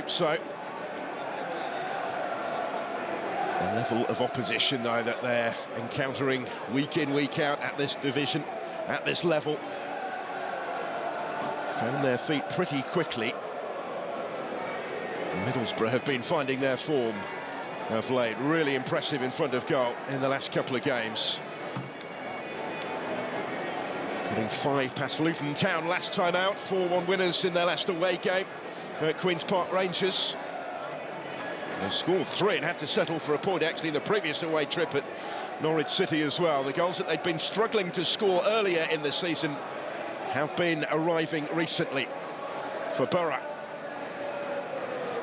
hope so. The level of opposition, though, that they're encountering week in, week out at this division, at this level, found their feet pretty quickly. Middlesbrough have been finding their form of late. Really impressive in front of goal in the last couple of games. Putting 5 past Luton Town last time out, 4-1 winners in their last away game at Queen's Park Rangers. They scored 3 and had to settle for a point actually in the previous away trip at Norwich City as well. The goals that they'd been struggling to score earlier in the season have been arriving recently for Borough.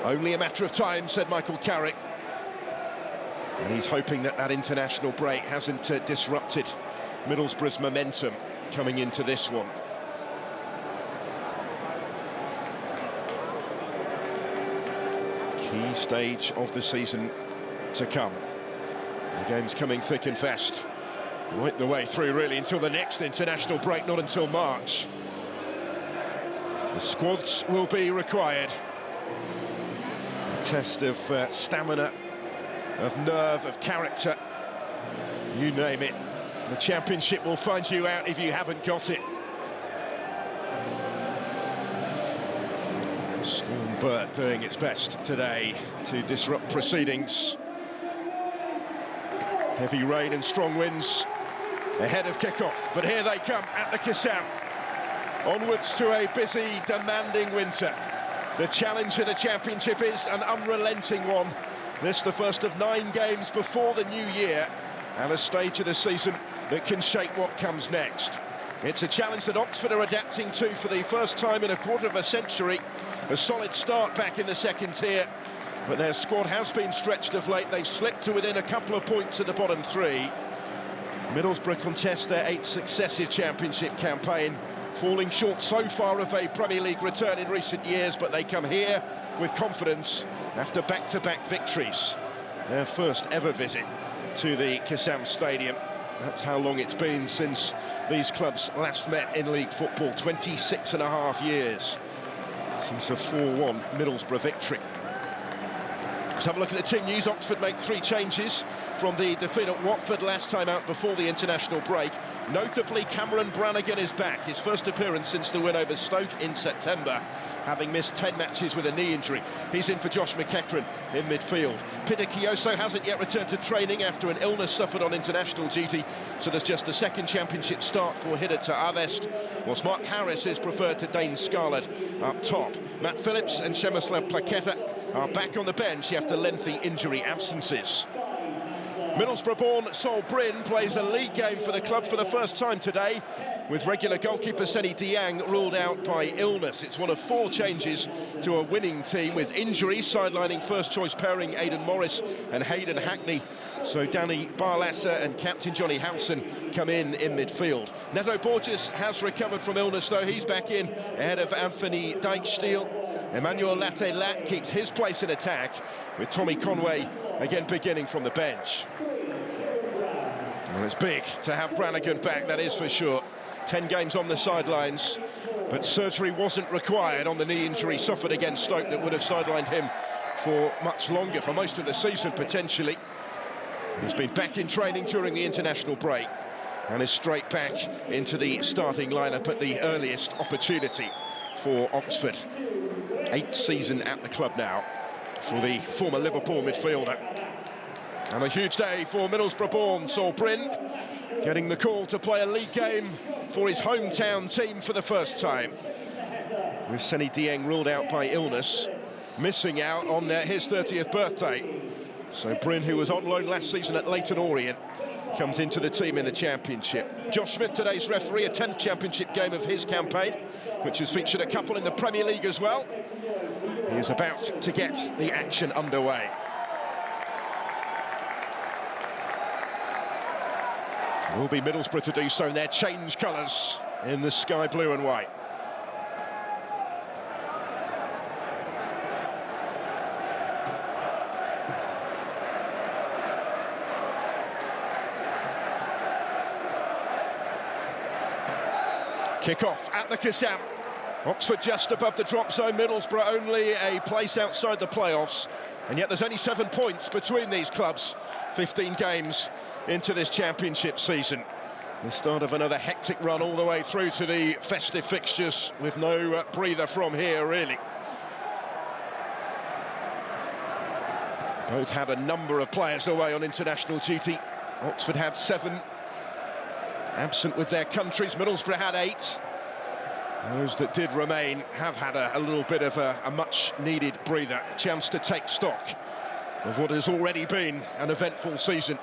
Only a matter of time, said Michael Carrick. And he's hoping that that international break hasn't disrupted Middlesbrough's momentum coming into this one. Key stage of the season to come. The game's coming thick and fast. Right the way through, really, until the next international break, not until March. The squads will be required. A test of stamina, of nerve, of character, you name it. The Championship will find you out if you haven't got it. Storm Burt doing its best today to disrupt proceedings. Heavy rain and strong winds ahead of kick-off, but here they come at the Kassam. Onwards to a busy, demanding winter. The challenge of the Championship is an unrelenting one. This the first of 9 games before the new year, and a stage of the season that can shape what comes next. It's a challenge that Oxford are adapting to for the first time in a quarter of a century. A solid start back in the second tier, but their squad has been stretched of late. They've slipped to within a couple of points of the bottom 3. Middlesbrough contest their 8th successive Championship campaign, falling short so far of a Premier League return in recent years, but they come here with confidence after back-to-back victories. Their first ever visit to the Kassam Stadium. That's how long it's been since these clubs last met in league football, 26.5 years since a 4-1 Middlesbrough victory. Let's have a look at the team news. Oxford make 3 changes from the defeat at Watford last time out before the international break. Notably, Cameron Brannigan is back, his first appearance since the win over Stoke in September, having missed 10 matches with a knee injury. He's in for Josh McEachran in midfield. Peter Kioso hasn't yet returned to training after an illness suffered on international duty, so there's just the second Championship start for Hideta Avest, whilst Mark Harris is preferred to Dane Scarlett up top. Matt Phillips and Przemysław Plakieta are back on the bench after lengthy injury absences. Middlesbrough-born Sol Bryn plays a league game for the club for the first time today, with regular goalkeeper Seny Dieng ruled out by illness. It's one of 4 changes to a winning team, with injuries sidelining first-choice pairing Aidan Morris and Hayden Hackney. So Danny Barlasser and captain Johnny Howson come in midfield. Neto Borges has recovered from illness, though. He's back in ahead of Anthony Dijksteel. Emmanuel Latte-Lat keeps his place in attack, with Tommy Conway again beginning from the bench. Well, it's big to have Brannigan back, that is for sure. 10 games on the sidelines, but surgery wasn't required on the knee injury suffered against Stoke that would have sidelined him for much longer, for most of the season potentially. He's been back in training during the international break and is straight back into the starting lineup at the earliest opportunity for Oxford. 8th season at the club now for the former Liverpool midfielder. And a huge day for Middlesbrough-born Sol Bryn, getting the call to play a league game for his hometown team for the first time. With Seny Dieng ruled out by illness, missing out on his 30th birthday. So Bryn, who was on loan last season at Leyton Orient, comes into the team in the Championship. Josh Smith, today's referee, a 10th Championship game of his campaign, which has featured a couple in the Premier League as well. He is about to get the action underway. It will be Middlesbrough to do so in their change colours in the sky blue and white. Kick-off at the Kassam. Oxford just above the drop zone, Middlesbrough only a place outside the playoffs, and yet there's only 7 points between these clubs, 15 games into this championship season. The start of another hectic run all the way through to the festive fixtures, with no breather from here, really. Both had a number of players away on international duty. Oxford had 7, absent with their countries. Middlesbrough had 8. Those that did remain have had a little bit of a much-needed breather, a chance to take stock of what has already been an eventful season,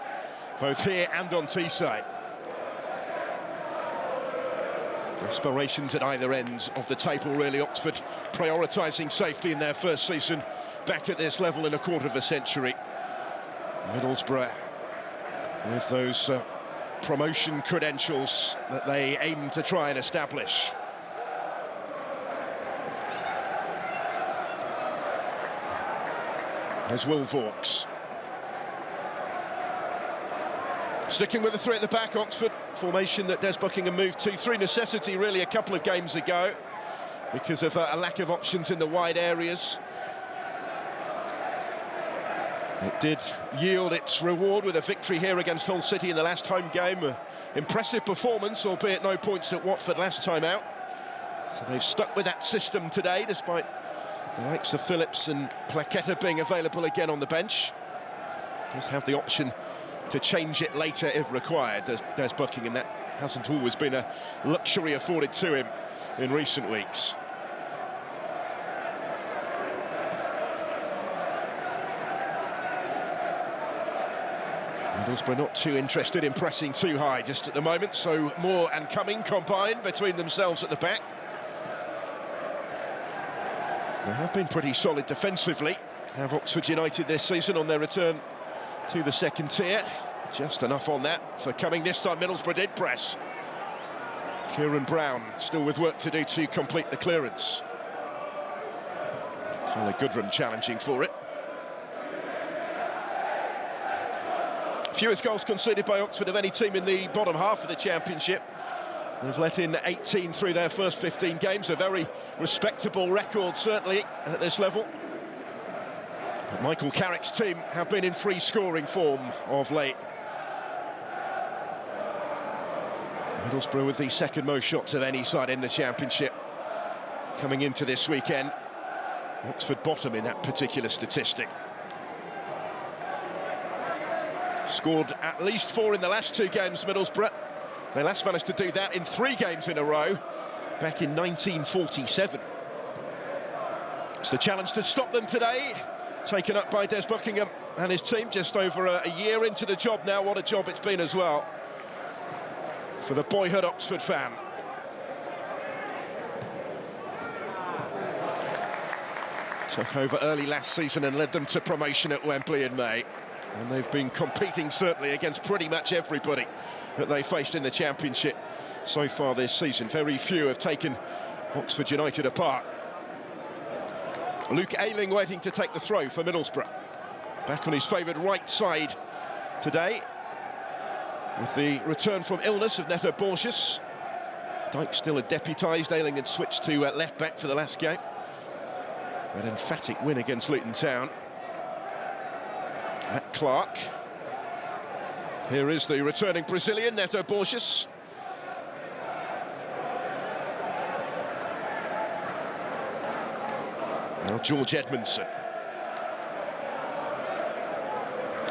both here and on Teesside. Aspirations at either end of the table, really. Oxford prioritising safety in their first season back at this level in a quarter of a century. Middlesbrough with those promotion credentials that they aim to try and establish. There's Wilvorks. Sticking with the 3 at the back, Oxford, formation that Des Buckingham moved to through necessity, really, a couple of games ago, because of a lack of options in the wide areas. It did yield its reward with a victory here against Hull City in the last home game. Impressive performance, albeit no points at Watford last time out. So they've stuck with that system today, despite the likes of Phillips and Plaqueta being available again on the bench. Does have the option to change it later if required, Des Buckingham. That hasn't always been a luxury afforded to him in recent weeks. Middlesbrough not too interested in pressing too high just at the moment, so Moore and Cumming combined between themselves at the back. They have been pretty solid defensively, have Oxford United this season on their return to the second tier. Just enough on that for Cumming. This time Middlesbrough did press. Kieran Brown still with work to do to complete the clearance. Tyler Goodrum challenging for it. Fewest goals conceded by Oxford of any team in the bottom half of the championship. They've let in 18 through their first 15 games, a very respectable record, certainly, at this level. But Michael Carrick's team have been in free scoring form of late. Middlesbrough with the second most shots of any side in the championship coming into this weekend. Oxford bottom in that particular statistic. Scored at least 4 in the last 2 games, Middlesbrough. They last managed to do that in 3 games in a row, back in 1947. It's the challenge to stop them today, taken up by Des Buckingham and his team, just over a year into the job now. What a job it's been as well for the boyhood Oxford fan. Took over early last season and led them to promotion at Wembley in May. And they've been competing, certainly, against pretty much everybody that they faced in the championship so far this season. Very few have taken Oxford United apart. Luke Ayling waiting to take the throw for Middlesbrough. Back on his favoured right side today, with the return from illness of Neto Borges. Dyke still a deputised. Ayling had switched to left-back for the last game. An emphatic win against Luton Town. Matt Clark. Here is the returning Brazilian, Neto Borges. Now George Edmondson.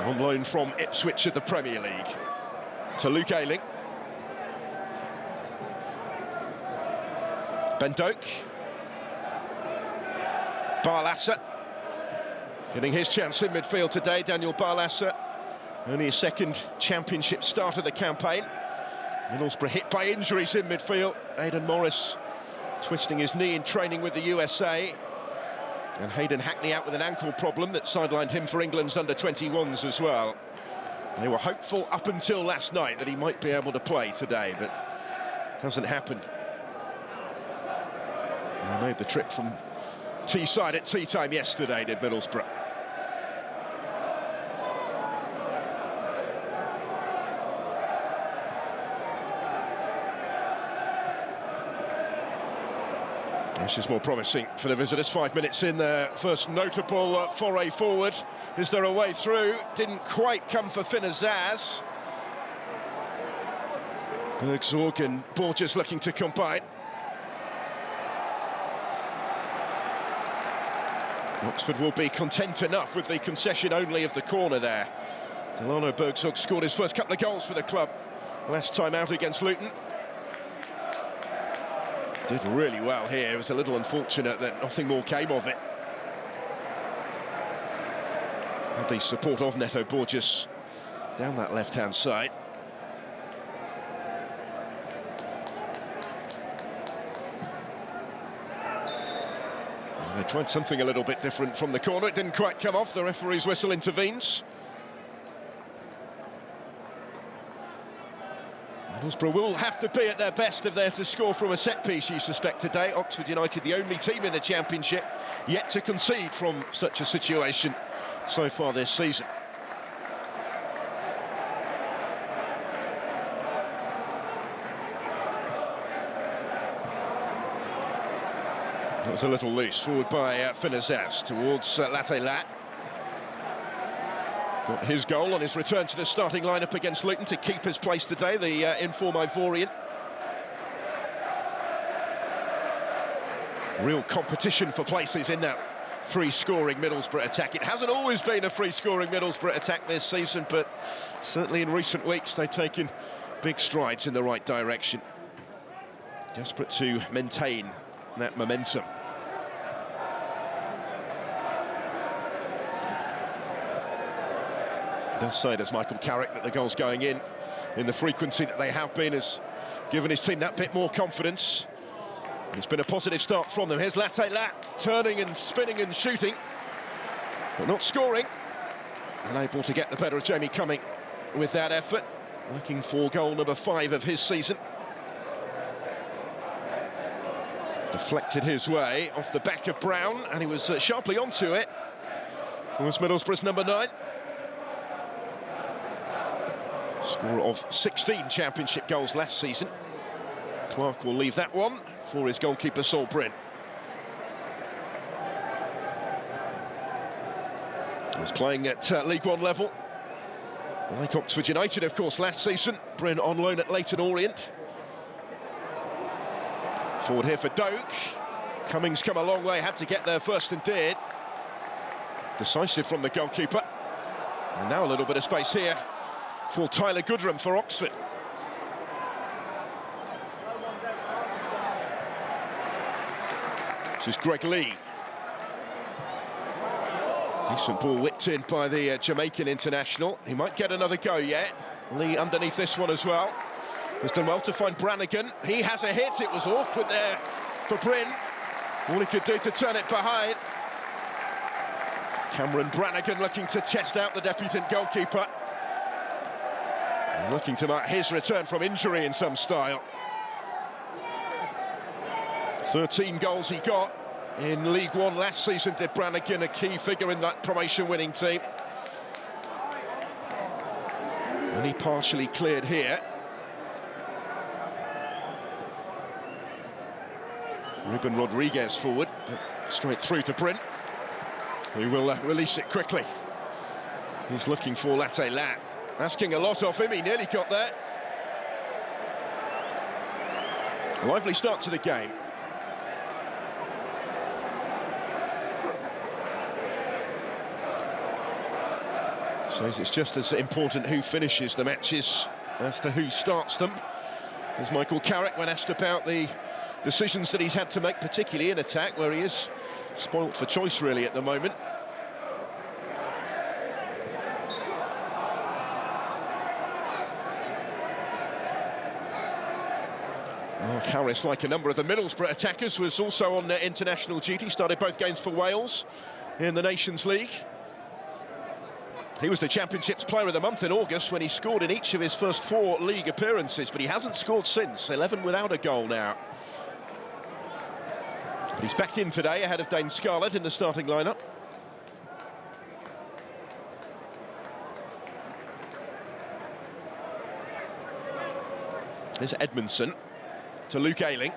On loan from Ipswich of the Premier League. To Luke Ayling. Ben Doak. Barlasser. Getting his chance in midfield today, Daniel Barlasser. Only his second championship start of the campaign. Middlesbrough hit by injuries in midfield. Aidan Morris twisting his knee in training with the USA. And Hayden Hackney out with an ankle problem that sidelined him for England's under-21s as well. They were hopeful up until last night that he might be able to play today, but hasn't happened. They made the trip from Teesside at tea time yesterday, did Middlesbrough. This is more promising for the visitors. 5 minutes in, their first notable foray forward. Is there a way through? Didn't quite come for Finn Azaz. Bergzorg and Borges looking to combine. Oxford will be content enough with the concession only of the corner there. Delano Bergzorg scored his first couple of goals for the club last time out against Luton. Did really well here. It was a little unfortunate that nothing more came of it. Had the support of Neto Borges down that left-hand side. They tried something a little bit different from the corner. It didn't quite come off. The referee's whistle intervenes. Middlesbrough will have to be at their best if they're to score from a set-piece, you suspect, today. Oxford United, the only team in the Championship yet to concede from such a situation so far this season. That was a little loose, forward by Finn Azaz towards Latte Lat. Got his goal on his return to the starting lineup against Luton to keep his place today, the inform Ivorian. Real competition for places in that free-scoring Middlesbrough attack. It hasn't always been a free-scoring Middlesbrough attack this season, but certainly in recent weeks they've taken big strides in the right direction. Desperate to maintain that momentum. Does say, does Michael Carrick, that the goals going in the frequency that they have been has given his team that bit more confidence. It's been a positive start from them. Here's Latte Lat, turning and spinning and shooting, but not scoring. Unable to get the better of Jamie Cumming with that effort. Looking for goal number 5 of his season. Deflected his way off the back of Brown, and he was sharply onto it. It was Middlesbrough's number 9. Scorer of 16 Championship goals last season. Clark will leave that one for his goalkeeper, Sol Bryn. He's playing at League One level. Like Oxford United, of course, last season. Bryn on loan at Leyton Orient. Forward here for Doak. Cummings come a long way, had to get there first and did. Decisive from the goalkeeper. And now a little bit of space here for Tyler Goodrum for Oxford. This is Greg Lee. Decent ball whipped in by the Jamaican international. He might get another go yet. Lee underneath this one as well. Has done well to find Brannigan. He has a hit. It was awkward there for Bryn. All he could do to turn it behind. Cameron Brannigan looking to test out the debutant goalkeeper. Looking to mark his return from injury in some style. 13 goals he got in League One last season, did Brannigan, a key figure in that promotion-winning team. And he partially cleared here. Ruben Rodriguez forward, straight through to Bryn, who will release it quickly. He's looking for Latte Lat. Asking a lot of him, he nearly got there. Lively start to the game. Says it's just as important who finishes the matches as to who starts them. As Michael Carrick, when asked about the decisions that he's had to make, particularly in attack, where he is spoilt for choice really at the moment. Mark Harris, like a number of the Middlesbrough attackers, was also on international duty, started both games for Wales in the Nations League. He was the Championship's Player of the Month in August when he scored in each of his first 4 league appearances, but he hasn't scored since, 11 without a goal now. But he's back in today ahead of Dane Scarlett in the starting lineup. There's Edmondson to Luke Ayling.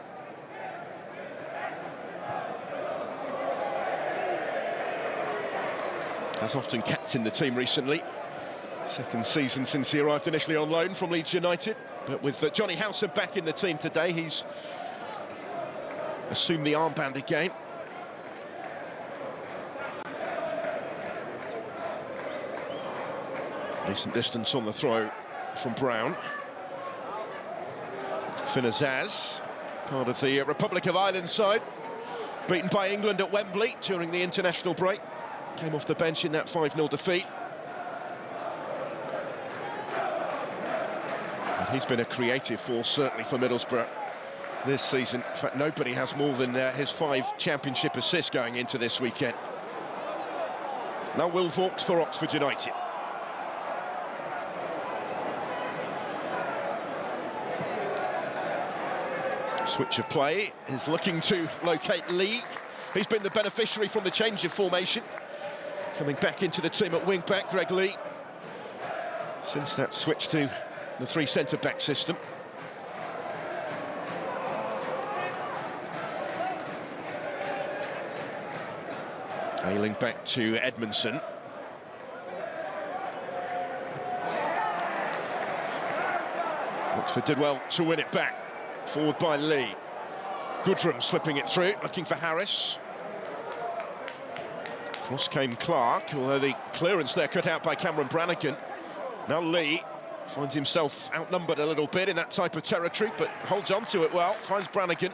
Has often captained the team recently. Second season since he arrived initially on loan from Leeds United. But with Johnny Howson back in the team today, he's assumed the armband again. Decent distance on the throw from Brown. Finazaz, part of the Republic of Ireland side, beaten by England at Wembley during the international break. Came off the bench in that 5-0 defeat. And he's been a creative force, certainly for Middlesbrough this season. In fact, nobody has more than his 5 championship assists going into this weekend. Now Will Vauxhall for Oxford United. Switch of play is looking to locate Lee. He's been the beneficiary from the change of formation. Coming back into the team at wing-back, Greg Lee. Since that switch to the 3 centre-back system. Ailing back to Edmondson. Oxford did well to win it back. Forward by Lee. Goodrum slipping it through, looking for Harris. Cross came Clark, although the clearance there cut out by Cameron Brannigan. Now Lee finds himself outnumbered a little bit in that type of territory, but holds on to it well, finds Brannigan.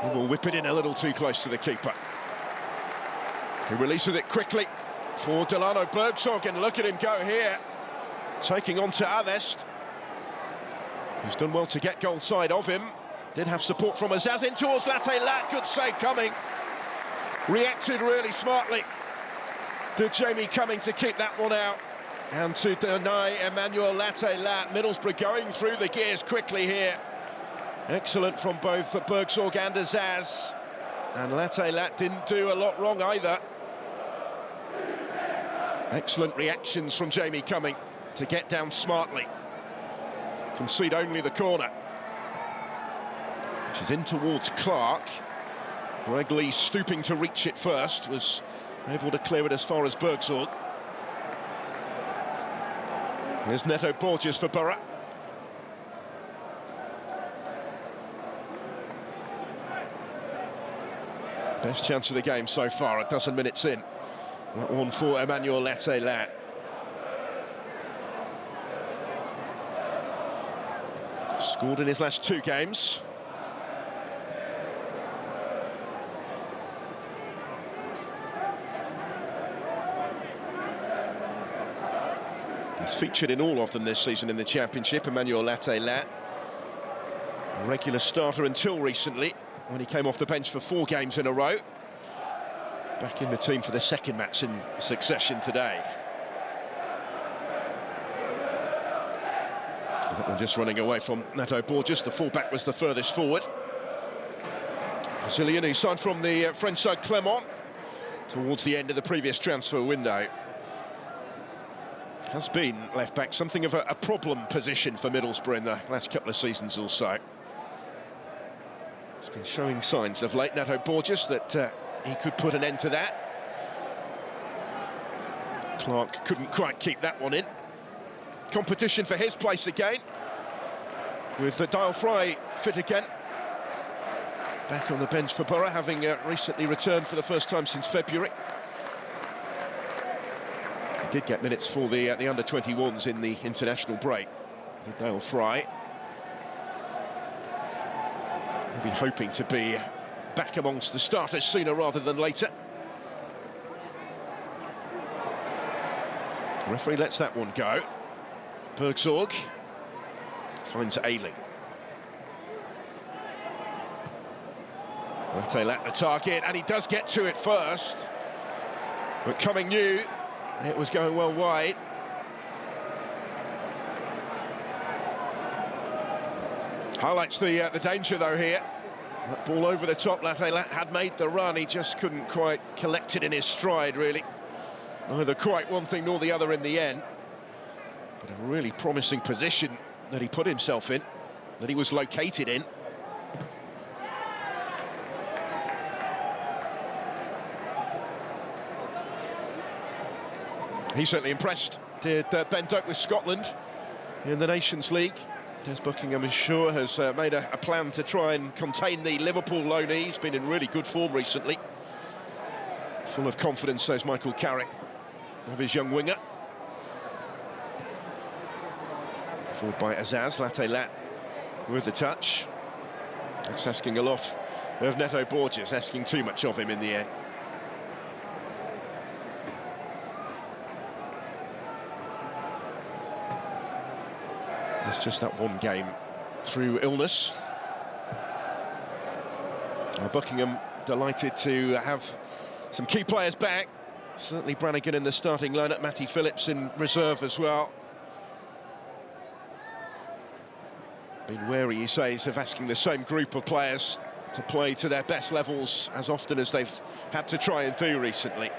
He will whip it in a little too close to the keeper. He releases it quickly for Delano Bergsorgen. Look at him go here, taking on to Avest. He's done well to get goal side of him. Did have support from Azaz in towards Latte Lat. Good save coming. Reacted really smartly to Jamie Cumming to keep that one out. And to deny Emmanuel Latte Lat. Middlesbrough going through the gears quickly here. Excellent from both Bergsorg and Azaz. And Latte Lat didn't do a lot wrong either. Excellent reactions from Jamie Cumming to get down smartly. Concede only the corner, which is in towards Clark. Greg Lee stooping to reach it first, was able to clear it as far as Bergsorg. There's Neto Borges for Borough. Best chance of the game so far, a dozen minutes in. That one for Emmanuel Latte Lat. Scored in his last 2 games. He's featured in all of them this season in the Championship, Emmanuel Latte Lat. A regular starter until recently, when he came off the bench for 4 games in a row. Back in the team for the 2nd match in succession today. That one just running away from Neto Borges. The fullback was the furthest forward. Brazilian, who signed from the French side Clermont towards the end of the previous transfer window. Has been left back something of a problem position for Middlesbrough in the last couple of seasons or so. He's been showing signs of late, Neto Borges, that he could put an end to that. Clark couldn't quite keep that one in. Competition for his place again, with Dial Fry fit again. Back on the bench for Borough, having recently returned for the first time since February. He did get minutes for the under-21s in the international break. Dial Fry will be hoping to be back amongst the starters sooner rather than later. The referee lets that one go. Bergsorg finds Ailing. Latte Lat the target, and he does get to it first. But Cumming knew it was going well wide. Highlights the danger though here. That ball over the top. Latte Lat had made the run, he just couldn't quite collect it in his stride, really. Neither quite one thing nor the other in the end. But a really promising position that he put himself in, that he was located in. He certainly impressed, did Ben Doak with Scotland in the Nations League. Des Buckingham is sure has made a plan to try and contain the Liverpool loanee. He's been in really good form recently. Full of confidence, says Michael Carrick, of his young winger. Followed by Azaz Lattelat with the touch. That's asking a lot of Neto Borges, asking too much of him in the end. It's just that one game through illness. Buckingham delighted to have some key players back. Certainly Brannigan in the starting lineup, Matty Phillips in reserve as well. Been wary, he says, of asking the same group of players to play to their best levels as often as they've had to try and do recently.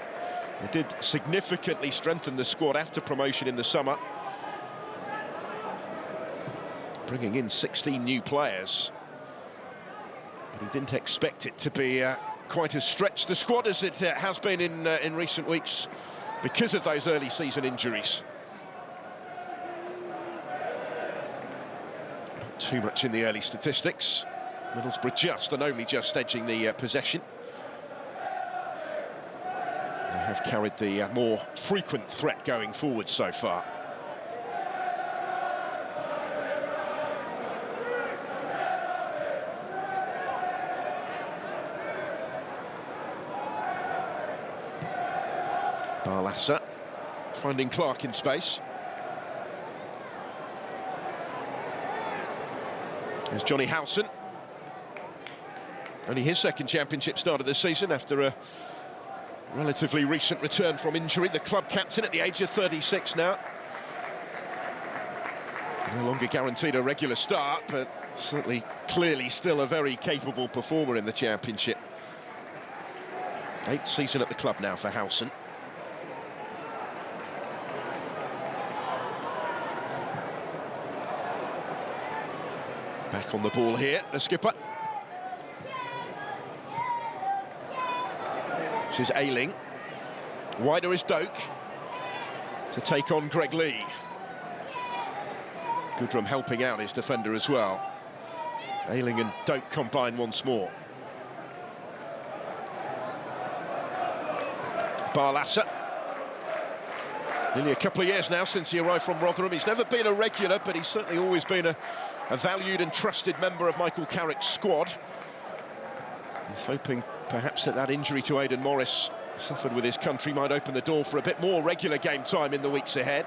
They did significantly strengthen the squad after promotion in the summer, bringing in 16 new players. But he didn't expect it to be quite as stretched the squad as it has been in recent weeks because of those early season injuries. Not too much in the early statistics. Middlesbrough just and only just edging the possession. They have carried the more frequent threat going forward so far. Barlassa finding Clark in space. There's Johnny Howson. Only his second championship start of the season after a relatively recent return from injury. The club captain at the age of 36 now. No longer guaranteed a regular start, but certainly clearly still a very capable performer in the championship. 8th season at the club now for Howson. Back on the ball here, the skipper. This is Ayling. Wider is Doak to take on Greg Lee. Goodrum helping out his defender as well. Ayling and Doak combine once more. Barlassa. Nearly a couple of years now since he arrived from Rotherham. He's never been a regular, but he's certainly always been a valued and trusted member of Michael Carrick's squad. He's hoping perhaps that injury to Aidan Morris suffered with his country might open the door for a bit more regular game time in the weeks ahead.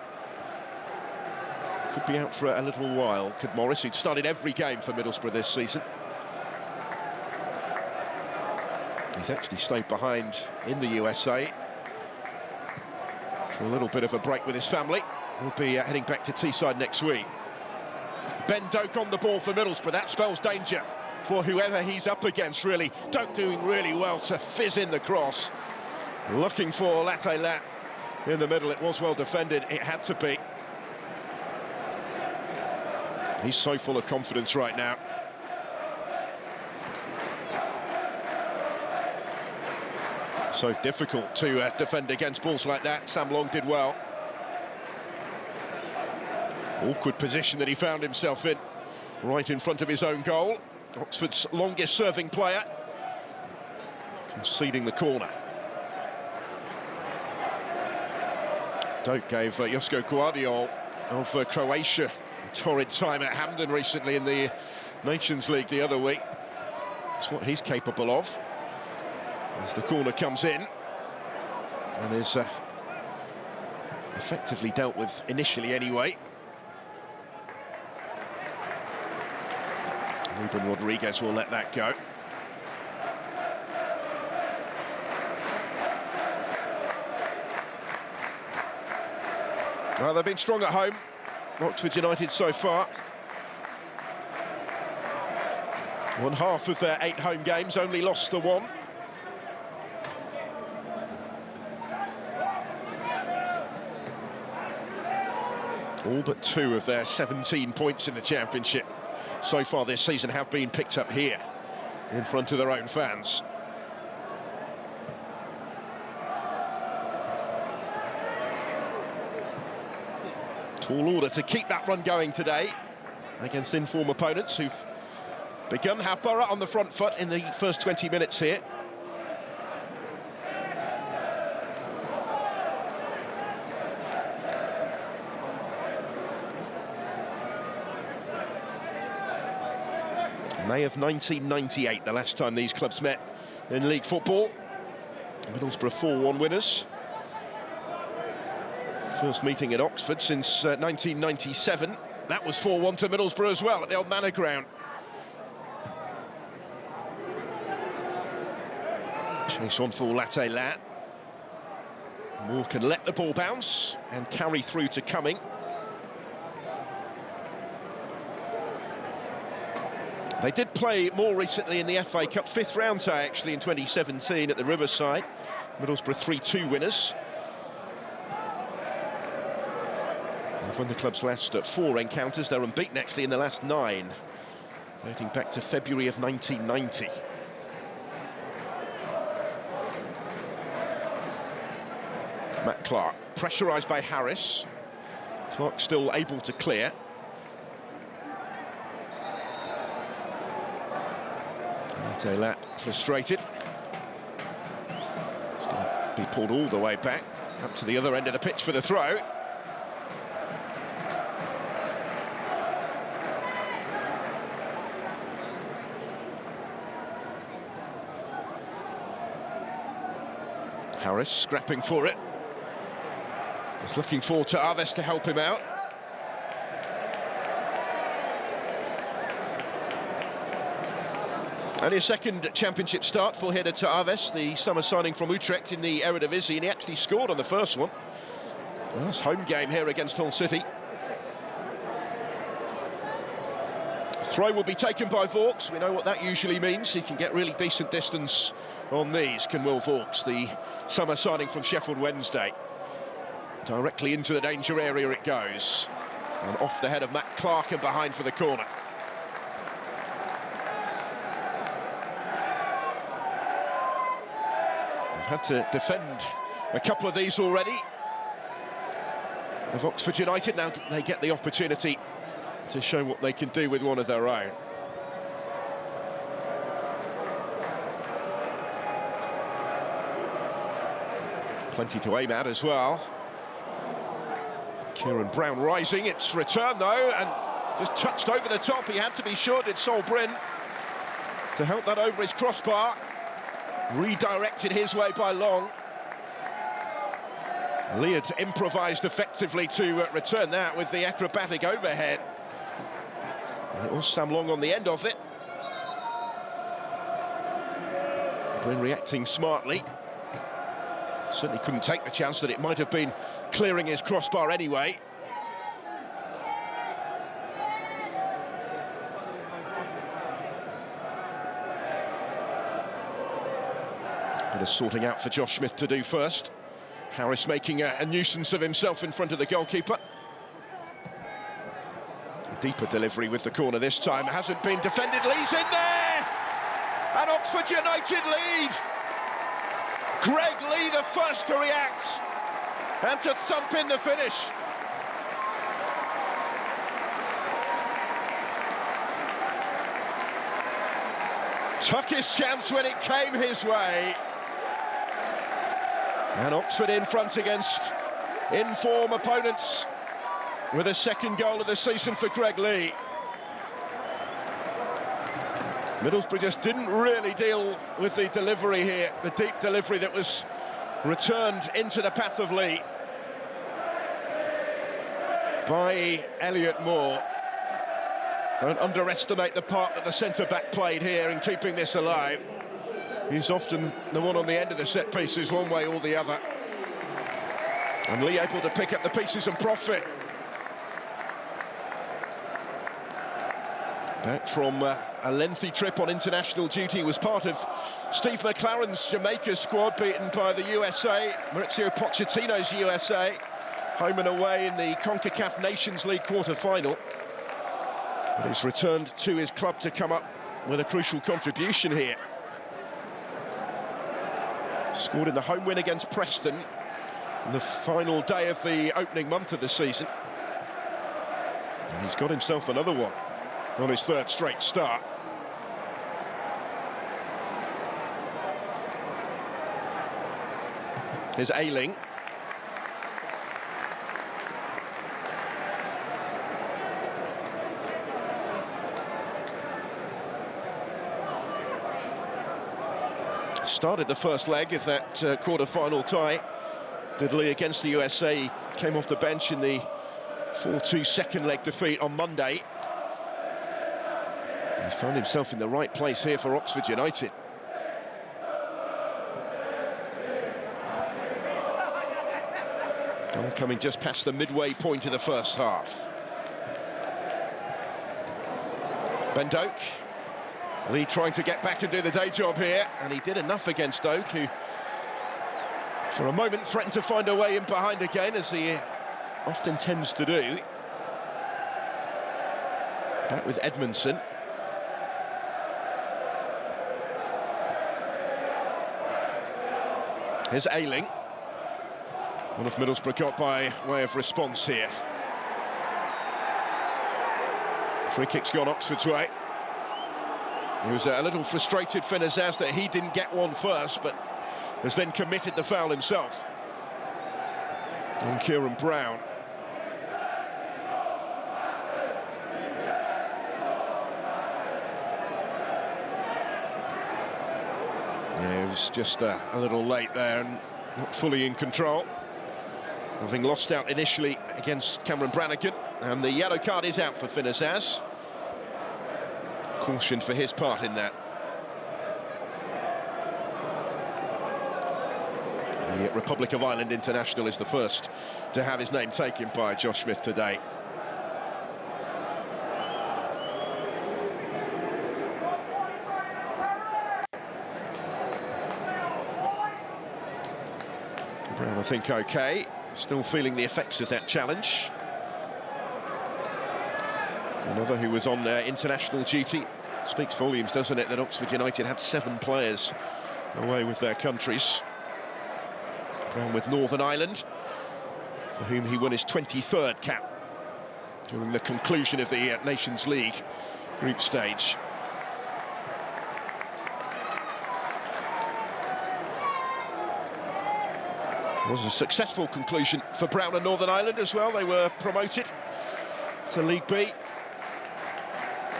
Could be out for a little while, could Morris, who'd started every game for Middlesbrough this season. He's actually stayed behind in the USA for a little bit of a break with his family. He'll be heading back to Teesside next week. Ben Doak on the ball for Middlesbrough. That spells danger for whoever he's up against, really. Doak doing really well to fizz in the cross. Looking for Lattelat in the middle. It was well defended. It had to be. He's so full of confidence right now. So difficult to defend against balls like that. Sam Long did well. Awkward position that he found himself in, right in front of his own goal. Oxford's longest serving player, conceding the corner. Doak gave Josko Guardiol of Croatia a torrid time at Hampden recently in the Nations League the other week. That's what he's capable of. As the corner comes in and is effectively dealt with initially anyway. Ruben Rodriguez will let that go. Well, they've been strong at home, Oxford United so far. One half of their 8 home games, only lost the 1. All but 2 of their 17 points in the championship so far this season have been picked up here in front of their own fans. Tall order to keep that run going today against in-form opponents who've begun have Borough on the front foot in the first 20 minutes here. May of 1998, the last time these clubs met in league football. Middlesbrough 4-1 winners. First meeting at Oxford since 1997. That was 4-1 to Middlesbrough as well at the old Manor Ground. Chase on for Latte Lat. Moore can let the ball bounce and carry through to Cumming. They did play more recently in the FA Cup, 5th round tie actually in 2017 at the Riverside. Middlesbrough 3-2 winners. They've won the club's last 4 encounters. They're unbeaten actually in the last 9, dating back to February of 1990. Matt Clark, pressurised by Harris. Clark still able to clear. Lat frustrated. It's going to be pulled all the way back up to the other end of the pitch for the throw. Harris scrapping for it. He's looking for Taaves to help him out. And his second championship start for header Taaves, the summer signing from Utrecht in the Eredivisie, and he actually scored on the first one. Last home game here against Hull City. Throw will be taken by Vaux. We know what that usually means. He can get really decent distance on these, can Will Vaux, the summer signing from Sheffield Wednesday. Directly into the danger area it goes. And off the head of Matt Clark and behind for the corner. Had to defend a couple of these already of Oxford United. Now they get the opportunity to show what they can do with one of their own. Plenty to aim at as well. Kieran Brown rising, it's returned though, and just touched over the top. He had to be sure, did Sol Bryn, to help that over his crossbar. Redirected his way by Long. Leard improvised effectively to return that with the acrobatic overhead. And it was Sam Long on the end of it. Bryn reacting smartly. Certainly couldn't take the chance that it might have been clearing his crossbar anyway. Bit of sorting out for Josh Smith to do first. Harris making a nuisance of himself in front of the goalkeeper. A deeper delivery with the corner this time. Hasn't been defended. Lee's in there! And Oxford United lead! Greg Lee the first to react and to thump in the finish. Took his chance when it came his way. And Oxford in front against in-form opponents with a second goal of the season for Greg Lee. Middlesbrough just didn't really deal with the delivery here, the deep delivery that was returned into the path of Lee by Elliot Moore. Don't underestimate the part that the centre-back played here in keeping this alive. He's often the one on the end of the set pieces, one way or the other. And Lee able to pick up the pieces and profit. Back from a lengthy trip on international duty, was part of Steve McLaren's Jamaica squad, beaten by the USA, Mauricio Pochettino's USA, home and away in the CONCACAF Nations League quarter-final. But he's returned to his club to come up with a crucial contribution here. Scored in the home win against Preston on the final day of the opening month of the season. And he's got himself another one on his third straight start. Here's Ayling. Started the first leg of that quarter-final tie. Diddley against the USA, came off the bench in the 4-2 second leg defeat on Monday. He found himself in the right place here for Oxford United. Goal coming just past the midway point of the first half. Ben Doak. Lee trying to get back and do the day job here, and he did enough against Doak, who for a moment threatened to find a way in behind again, as he often tends to do. Back with Edmondson. Here's Ayling. One of Middlesbrough got by way of response here. Free kick's gone Oxford's way. He was a little frustrated, Finazaz, that he didn't get one first, but has then committed the foul himself. And Kieran Brown. Yeah, he was just a little late there and not fully in control. Having lost out initially against Cameron Brannigan, and the yellow card is out for Finazaz. Caution for his part in that. The Republic of Ireland international is the first to have his name taken by Josh Smith today. Brown, I think, okay. Still feeling the effects of that challenge. Another who was on international duty. Speaks volumes, doesn't it, that Oxford United had 7 players away with their countries. Brown with Northern Ireland, for whom he won his 23rd cap during the conclusion of the Nations League group stage. It was a successful conclusion for Brown and Northern Ireland as well. They were promoted to League B.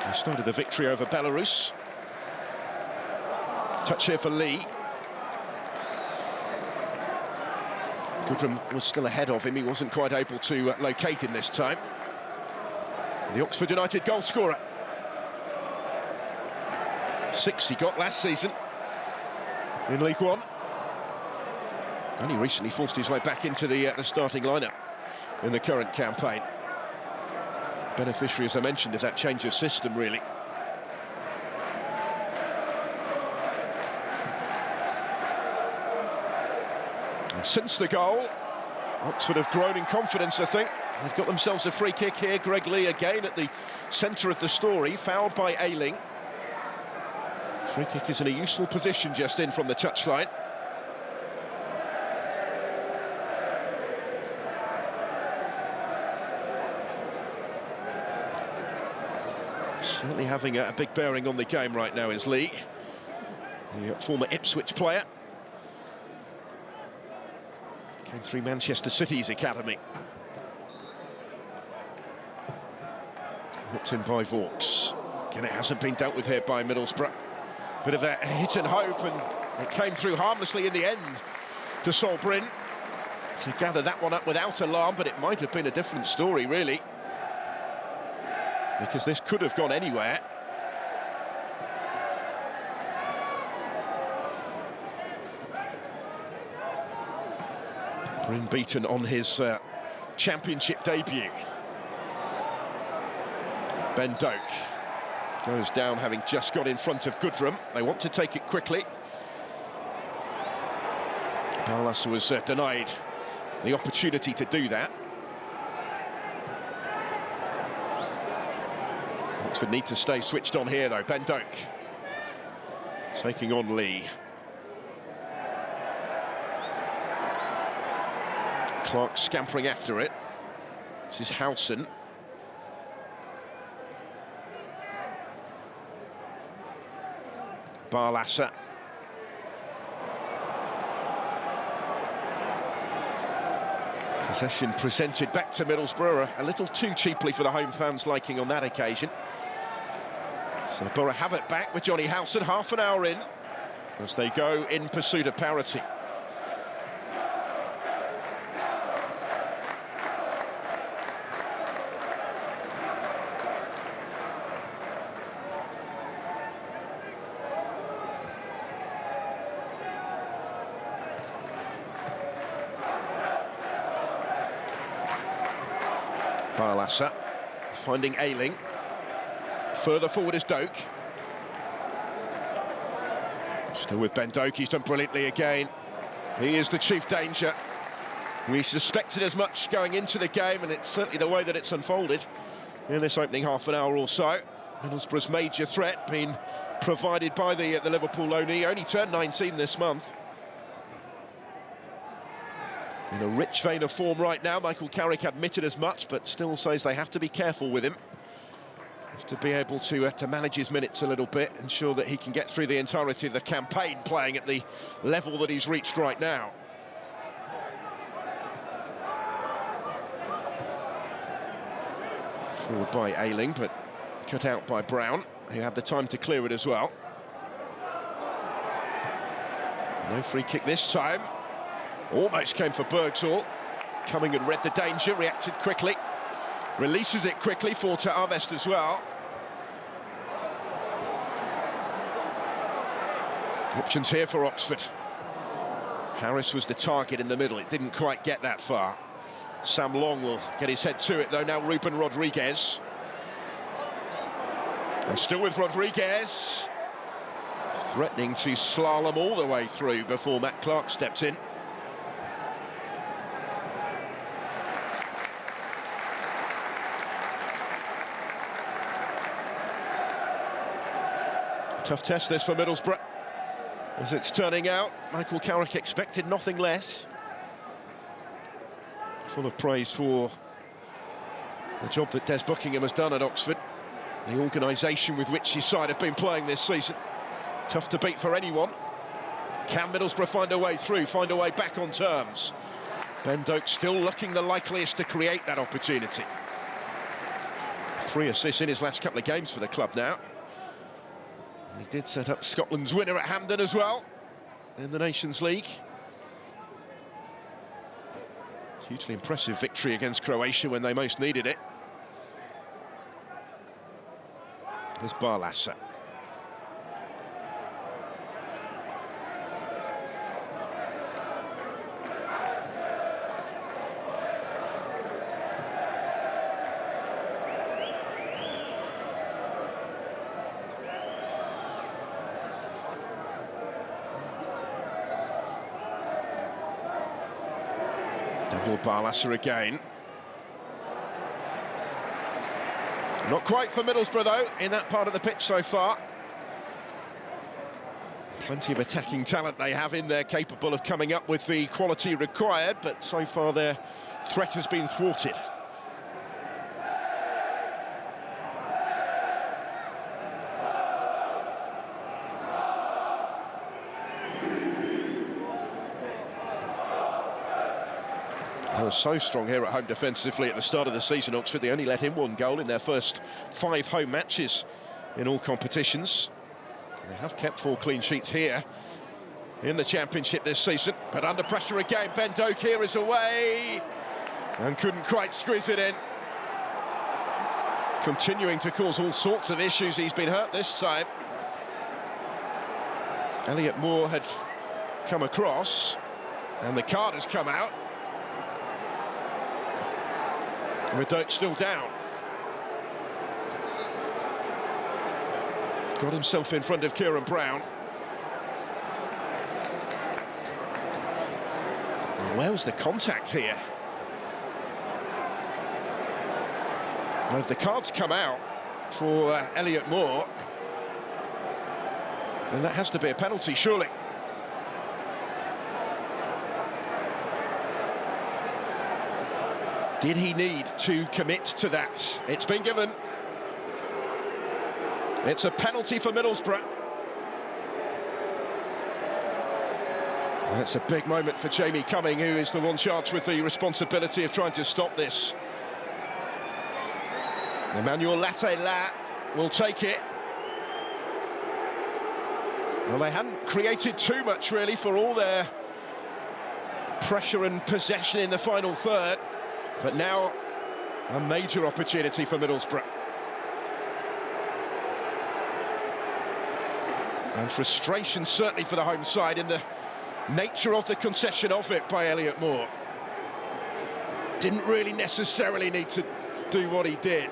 They started the victory over Belarus. Touch here for Lee. Goodrum was still ahead of him. He wasn't quite able to locate him this time. The Oxford United goal scorer. 6 he got last season in League One. Only recently forced his way back into the starting lineup in the current campaign. Beneficiary, as I mentioned, of that change of system, really. And since the goal, Oxford have grown in confidence, I think. They've got themselves a free kick here. Greg Lee again at the centre of the story, fouled by Ayling. Free kick is in a useful position just in from the touchline. Certainly having a big bearing on the game right now is Lee, the former Ipswich player. Came through Manchester City's academy. Hooked in by Vaux. Again, it hasn't been dealt with here by Middlesbrough. Bit of a hit and hope, and it came through harmlessly in the end to Sol Bryn to gather that one up without alarm, but it might have been a different story, really, because this could have gone anywhere. Bryn beaten on his championship debut. Ben Doak goes down, having just got in front of Goodrum. They want to take it quickly. Barlas was denied the opportunity to do that. Oxford need to stay switched on here, though. Ben Doak taking on Lee. Clark scampering after it. This is Howson. Barlassa. Possession presented back to Middlesbrough, a little too cheaply for the home fans' liking on that occasion. So Borough have it back with Johnny Howson, half an hour in, as they go in pursuit of parity. Barlassa finding Ayling. Further forward is Doak. Still with Ben Doak, he's done brilliantly again. He is the chief danger. We suspected as much going into the game, and it's certainly the way that it's unfolded in this opening half an hour or so. Middlesbrough's major threat being provided by the Liverpool loanee, only turned 19 this month. In a rich vein of form right now. Michael Carrick admitted as much, but still says they have to be careful with him. To be able to manage his minutes a little bit, ensure that he can get through the entirety of the campaign playing at the level that he's reached right now. Forward by Ayling, but cut out by Brown, who had the time to clear it as well. No free kick this time. Almost came for Bergsall. Coming and read the danger, reacted quickly. Releases it quickly for to Arvest as well. Options here for Oxford. Harris was the target in the middle. It didn't quite get that far. Sam Long will get his head to it, though. Now Ruben Rodriguez. And still with Rodriguez. Threatening to slalom all the way through before Matt Clark steps in. Tough test this for Middlesbrough. As it's turning out, Michael Carrick expected nothing less. Full of praise for the job that Des Buckingham has done at Oxford. The organisation with which his side have been playing this season. Tough to beat for anyone. Can Middlesbrough find a way through, find a way back on terms? Ben Doak still looking the likeliest to create that opportunity. 3 assists in his last couple of games for the club now. He did set up Scotland's winner at Hampden as well, in the Nations League. Hugely impressive victory against Croatia when they most needed it. There's Barlassa. Double Barlassa again. Not quite for Middlesbrough, though, in that part of the pitch so far. Plenty of attacking talent they have in there, capable of coming up with the quality required, but so far their threat has been thwarted. They were so strong here at home defensively at the start of the season, Oxford. They only let in 1 goal in their first 5 home matches in all competitions. They have kept 4 clean sheets here in the Championship this season, but under pressure again. Ben Doak here is away and couldn't quite squeeze it in. Continuing to cause all sorts of issues. He's been hurt this time. Elliot Moore had come across and the card has come out. With Doak still down. Got himself in front of Kieran Brown. Where was the contact here? Well, the card's come out for Elliot Moore, and that has to be a penalty, surely. Did he need to commit to that? It's been given. It's a penalty for Middlesbrough. That's a big moment for Jamie Cumming, who is the one charged with the responsibility of trying to stop this. Emmanuel Latte-Lat will take it. Well, they hadn't created too much, really, for all their pressure and possession in the final third. But now, a major opportunity for Middlesbrough. And frustration, certainly, for the home side in the nature of the concession of it by Elliot Moore. Didn't really necessarily need to do what he did.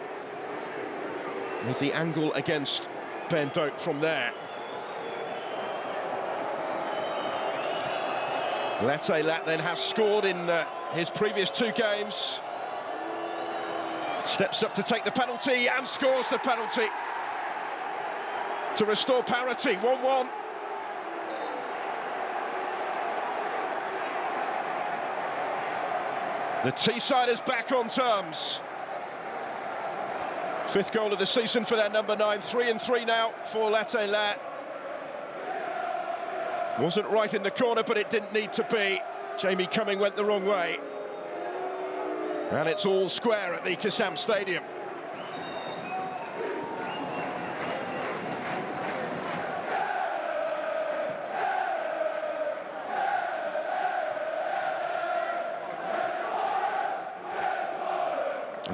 With the angle against Ben Doak from there. Latte-Lat then has scored in his previous 2 games. Steps up to take the penalty and scores the penalty to restore parity, 1-1. The Teessiders back on terms. 5th goal of the season for their number 9, 3-3 now for Latte-Lat. Wasn't right in the corner, but it didn't need to be. Jamie Cumming went the wrong way. And it's all square at the Kassam Stadium.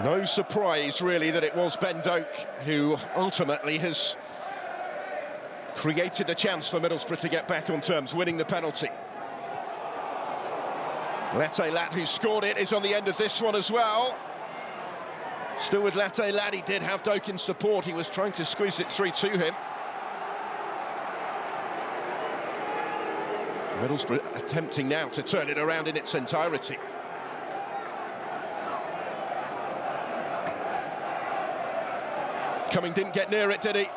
No surprise, really, that it was Ben Doak who ultimately has created a chance for Middlesbrough to get back on terms, winning the penalty. Latte-Lat, who scored it, is on the end of this one as well. Still with Latte-Lat, he did have Doak in support. He was trying to squeeze it through to him. Middlesbrough attempting now to turn it around in its entirety. Cumming didn't get near it, did he?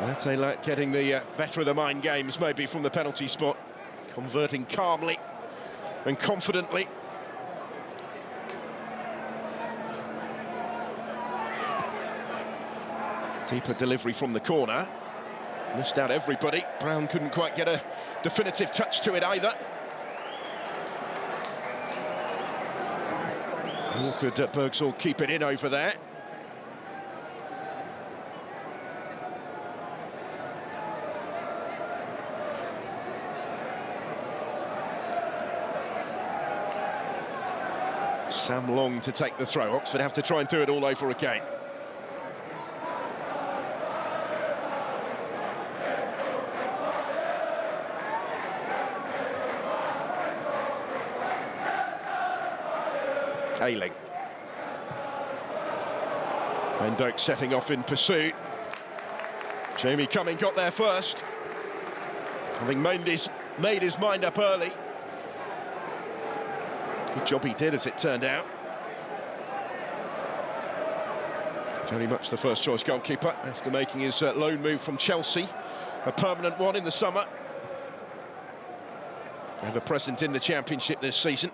Latte-Lat getting the better of the mind games, maybe, from the penalty spot. Converting calmly and confidently. Deeper delivery from the corner. Missed out everybody. Brown couldn't quite get a definitive touch to it either. Or could Bergsall keep it in over there? Sam Long to take the throw. Oxford have to try and do it all over again. Ayling. Ben Doak setting off in pursuit. Jamie Cumming got there first, having made his mind up early. Good job he did, as it turned out. Very much the first choice goalkeeper after making his loan move from Chelsea, a permanent one in the summer. Ever present in the Championship this season.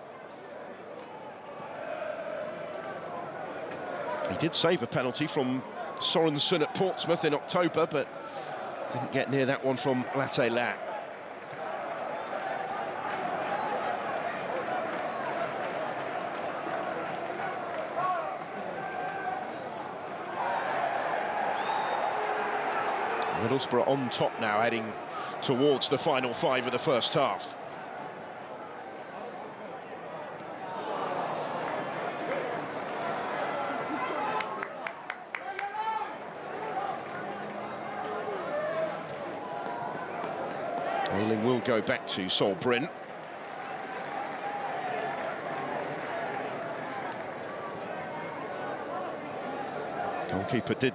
He did save a penalty from Sorensen at Portsmouth in October, but didn't get near that one from Latte-Lat. Middlesbrough on top now, heading towards the final 5 of the first half. Ayling will go back to Sol Brynn. Goalkeeper did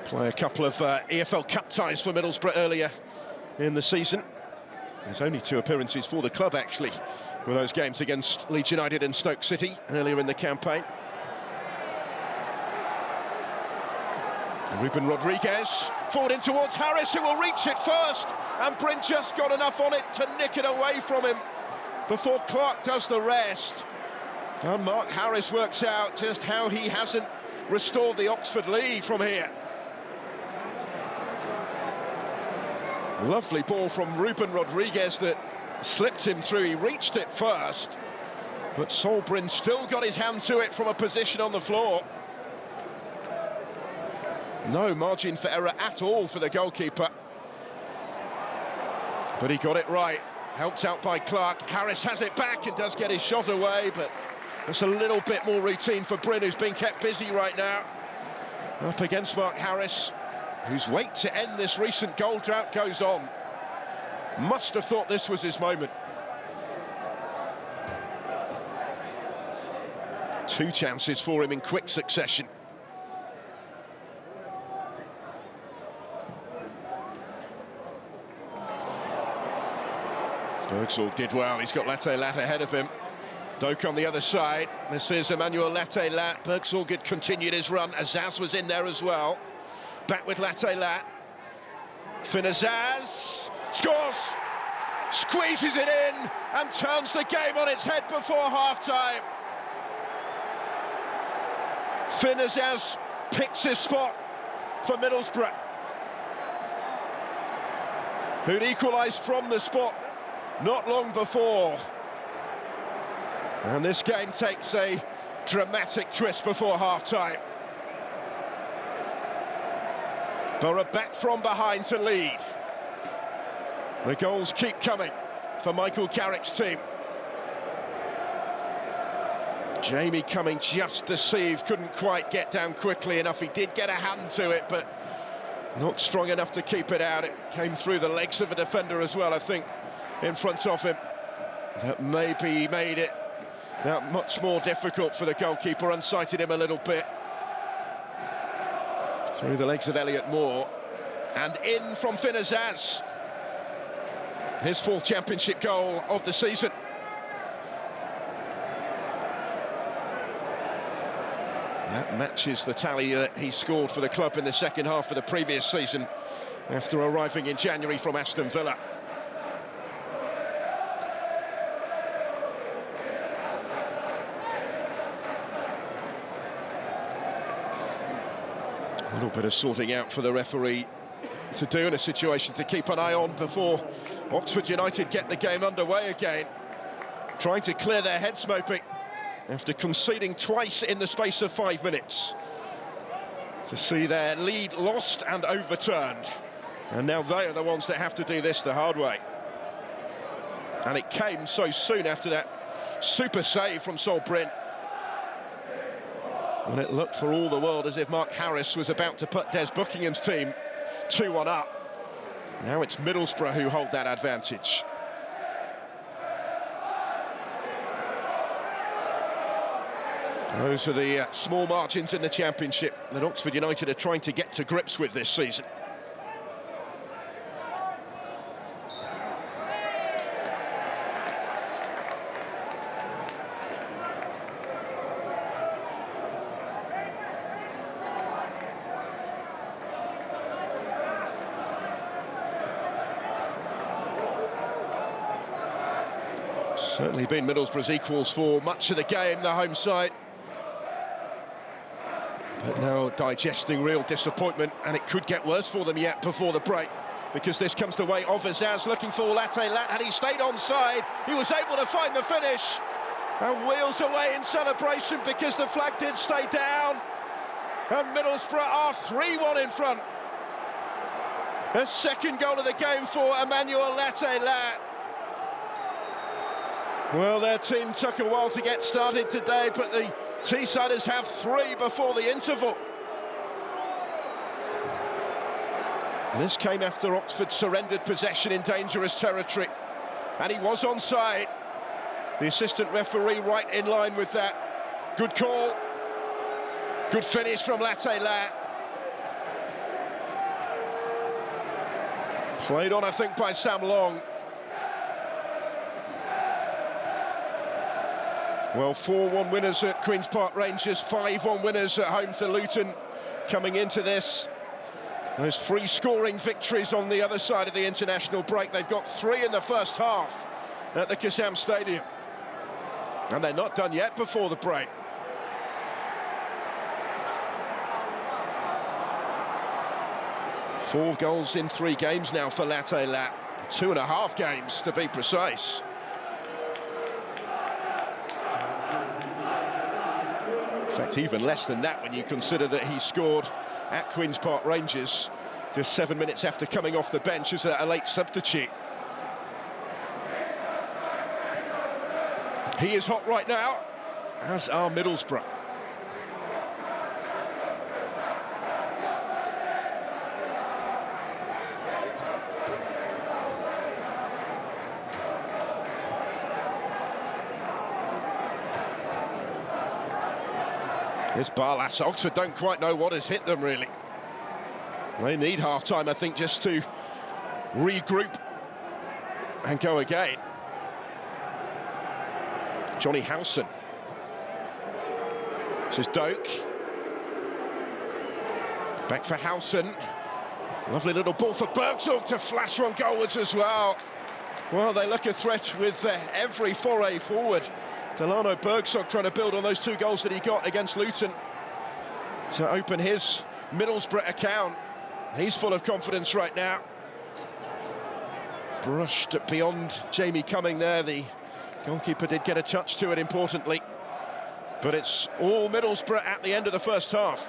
play a couple of EFL Cup ties for Middlesbrough earlier in the season. There's only 2 appearances for the club, actually, with those games against Leeds United and Stoke City earlier in the campaign. Ruben Rodriguez forward in towards Harris, who will reach it first, and Brynn just got enough on it to nick it away from him before Clark does the rest. And Mark Harris works out just how he hasn't restored the Oxford lead from here. Lovely ball from Ruben Rodriguez that slipped him through. He reached it first, but Solbryn still got his hand to it from a position on the floor. No margin for error at all for the goalkeeper. But he got it right, helped out by Clark. Harris has it back and does get his shot away, but it's a little bit more routine for Bryn, who's been kept busy right now. Up against Mark Harris, whose wait to end this recent goal drought goes on. Must have thought this was his moment. Two chances for him in quick succession. Bergsall did well, he's got Latte-Lat ahead of him. Doak on the other side. This is Emmanuel Latte-Lat. Bergsall could continue his run. Azaz was in there as well. Back with Latte-Lat. Finn Azaz scores! Squeezes it in and turns the game on its head before half-time. Finn Azaz picks his spot for Middlesbrough, who'd equalised from the spot not long before. And this game takes a dramatic twist before half-time. Borough back from behind to lead. The goals keep coming for Michael Carrick's team. Jamie coming just deceived, couldn't quite get down quickly enough. He did get a hand to it, but not strong enough to keep it out. It came through the legs of a defender as well, I think, in front of him. That maybe made it that much more difficult for the goalkeeper, unsighted him a little bit. Through the legs of Elliot Moore, and in from Finn Azaz. His fourth championship goal of the season. That matches the tally that he scored for the club in the second half of the previous season, after arriving in January from Aston Villa. A little bit of sorting out for the referee to do in a situation to keep an eye on before Oxford United get the game underway again. Trying to clear their heads, moping, after conceding twice in the space of 5 minutes. To see their lead lost and overturned. And now they are the ones that have to do this the hard way. And it came so soon after that super save from Solbryn. And it looked for all the world as if Mark Harris was about to put Des Buckingham's team 2-1 up. Now it's Middlesbrough who hold that advantage. Those are the small margins in the Championship that Oxford United are trying to get to grips with this season. Certainly been Middlesbrough's equals for much of the game, the home side. But now digesting real disappointment, and it could get worse for them yet before the break, because this comes the way of Azaz, looking for Latte-Lat. Had he stayed onside, he was able to find the finish, and wheels away in celebration because the flag did stay down, and Middlesbrough are 3-1 in front. The second goal of the game for Emmanuel Latte-Lat. Well, their team took a while to get started today, but the Teessiders have 3 before the interval. This came after Oxford surrendered possession in dangerous territory, and he was onside. The assistant referee right in line with that. Good call. Good finish from Latte-Lat. Played on, I think, by Sam Long. Well, 4-1 winners at Queen's Park Rangers, 5-1 winners at home to Luton coming into this. Those free-scoring victories on the other side of the international break. They've got 3 in the first half at the Kassam Stadium. And they're not done yet before the break. 4 goals in 3 games now for Latte Lat. 2.5 games to be precise. In fact, even less than that when you consider that he scored at Queen's Park Rangers just 7 minutes after coming off the bench as a late substitute. He is hot right now, as are Middlesbrough. This Barlas, Oxford don't quite know what has hit them, really. They need half-time, I think, just to regroup and go again. Johnny Howson. This is Doak. Back for Howson. Lovely little ball for Bergzorg to flash one goalwards as well. Well, they look a threat with every foray forward. Delano Bergzorg trying to build on those 2 goals that he got against Luton to open his Middlesbrough account. He's full of confidence right now. Brushed beyond Jamie Cumming there. The goalkeeper did get a touch to it, importantly. But it's all Middlesbrough at the end of the first half.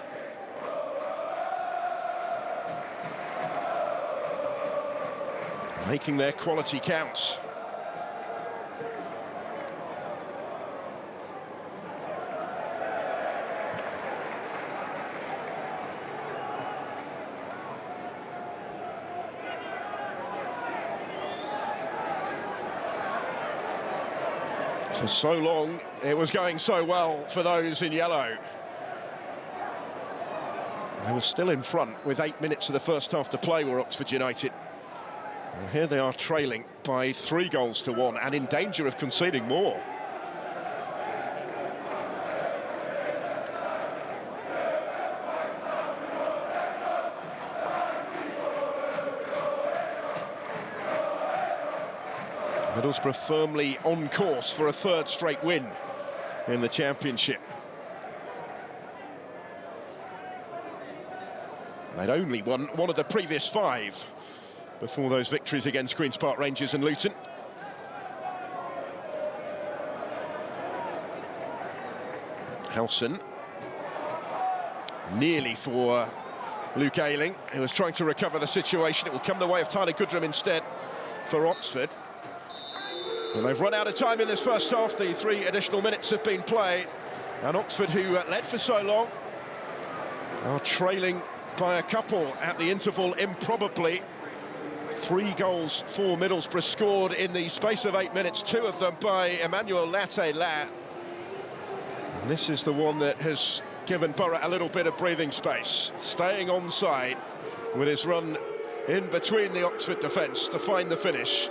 Making their quality count. For so long, it was going so well for those in yellow. They were still in front with 8 minutes of the first half to play, were Oxford United. Well, here they are trailing by 3 goals to 1 and in danger of conceding more. Middlesbrough firmly on course for a 3rd straight win in the Championship. They'd only won one of the previous 5 before those victories against Queen's Park Rangers and Luton. Howson. Nearly for Luke Ayling, who was trying to recover the situation. It will come the way of Tyler Goodrum instead for Oxford. And they've run out of time in this first half. The 3 additional minutes have been played. And Oxford, who led for so long, are trailing by a couple at the interval, improbably. 3 goals for Middlesbrough scored in the space of 8 minutes, 2 of them by Emmanuel Latte Lat. And this is the one that has given Borough a little bit of breathing space, staying onside with his run in between the Oxford defence to find the finish.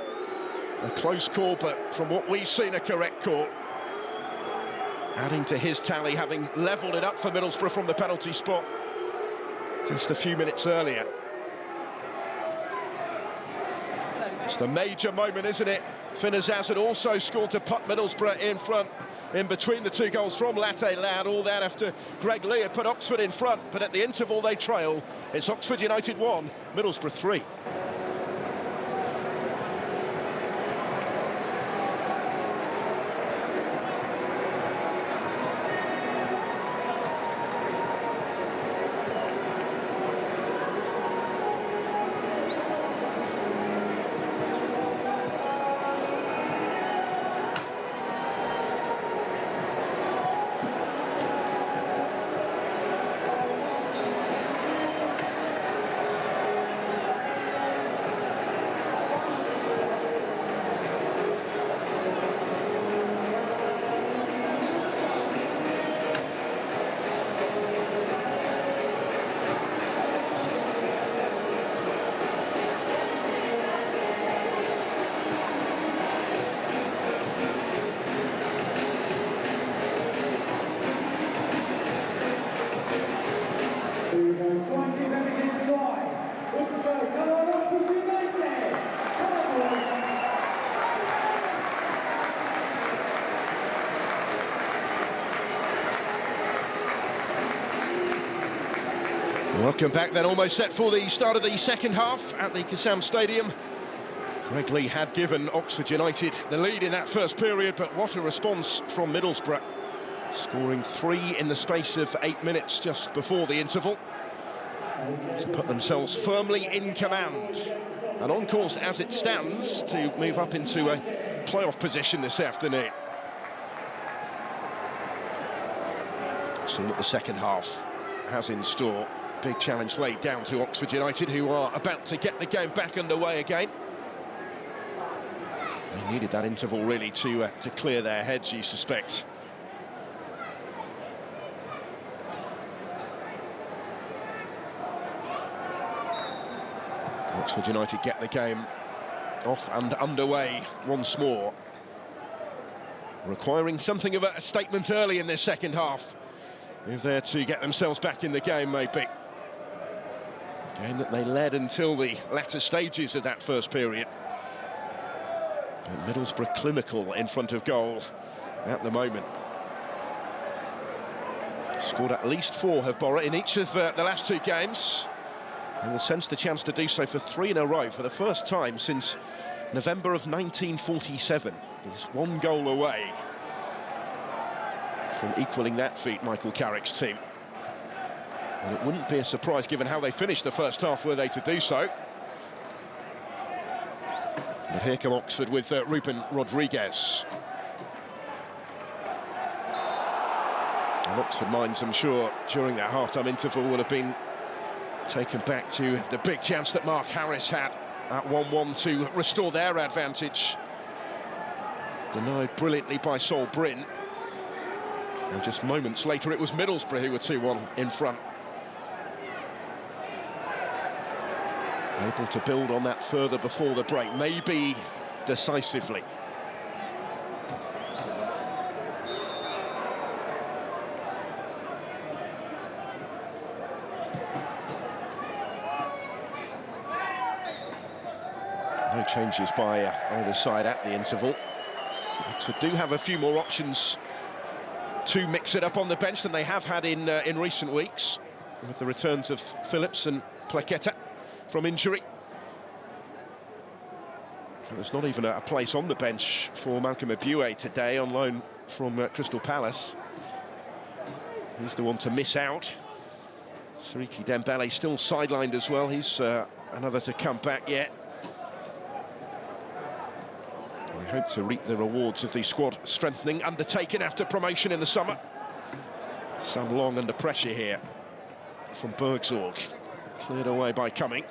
A close call, but from what we've seen, a correct call. Adding to his tally, having levelled it up for Middlesbrough from the penalty spot just a few minutes earlier. It's the major moment, isn't it? Finn Azaz had also scored to put Middlesbrough in front in between the 2 goals from Latte Lat. All that after Greg Lee had put Oxford in front, but at the interval they trail. It's Oxford United 1, Middlesbrough 3. Welcome back then, almost set for the start of the second half at the Kassam Stadium. Greg Lee had given Oxford United the lead in that first period, but what a response from Middlesbrough, scoring 3 in the space of 8 minutes just before the interval to put themselves firmly in command and on course as it stands to move up into a playoff position this afternoon. So what the second half has in store. Big challenge laid down to Oxford United, who are about to get the game back underway again. They needed that interval really to clear their heads, you suspect. Oxford United get the game off and underway once more, requiring something of a statement early in this second half if they're to get themselves back in the game, maybe. Game that they led until the latter stages of that first period. But Middlesbrough clinical in front of goal at the moment. Scored at least 4, have Borough, in each of the last 2 games. They will sense the chance to do so for 3 in a row for the first time since November of 1947. He's 1 goal away from equalling that feat, Michael Carrick's team. And it wouldn't be a surprise given how they finished the first half were they to do so. But here come Oxford with Ruben Rodriguez. And Oxford minds, I'm sure, during that half-time interval would have been taken back to the big chance that Mark Harris had at 1-1 to restore their advantage. Denied brilliantly by Sol Bryn. And just moments later, it was Middlesbrough who were 2-1 in front. Able to build on that further before the break, maybe decisively. No changes by either side at the interval. So do have a few more options to mix it up on the bench than they have had in recent weeks, with the returns of Phillips and Plaqueta from injury. There's not even a place on the bench for Malcolm Abue today, on loan from Crystal Palace. He's the one to miss out. Siriki Dembele still sidelined as well. He's another to come back yet. We hope to reap the rewards of the squad strengthening undertaken after promotion in the summer. Sam Long under pressure here from Bergzorg. Cleared away by Cumming.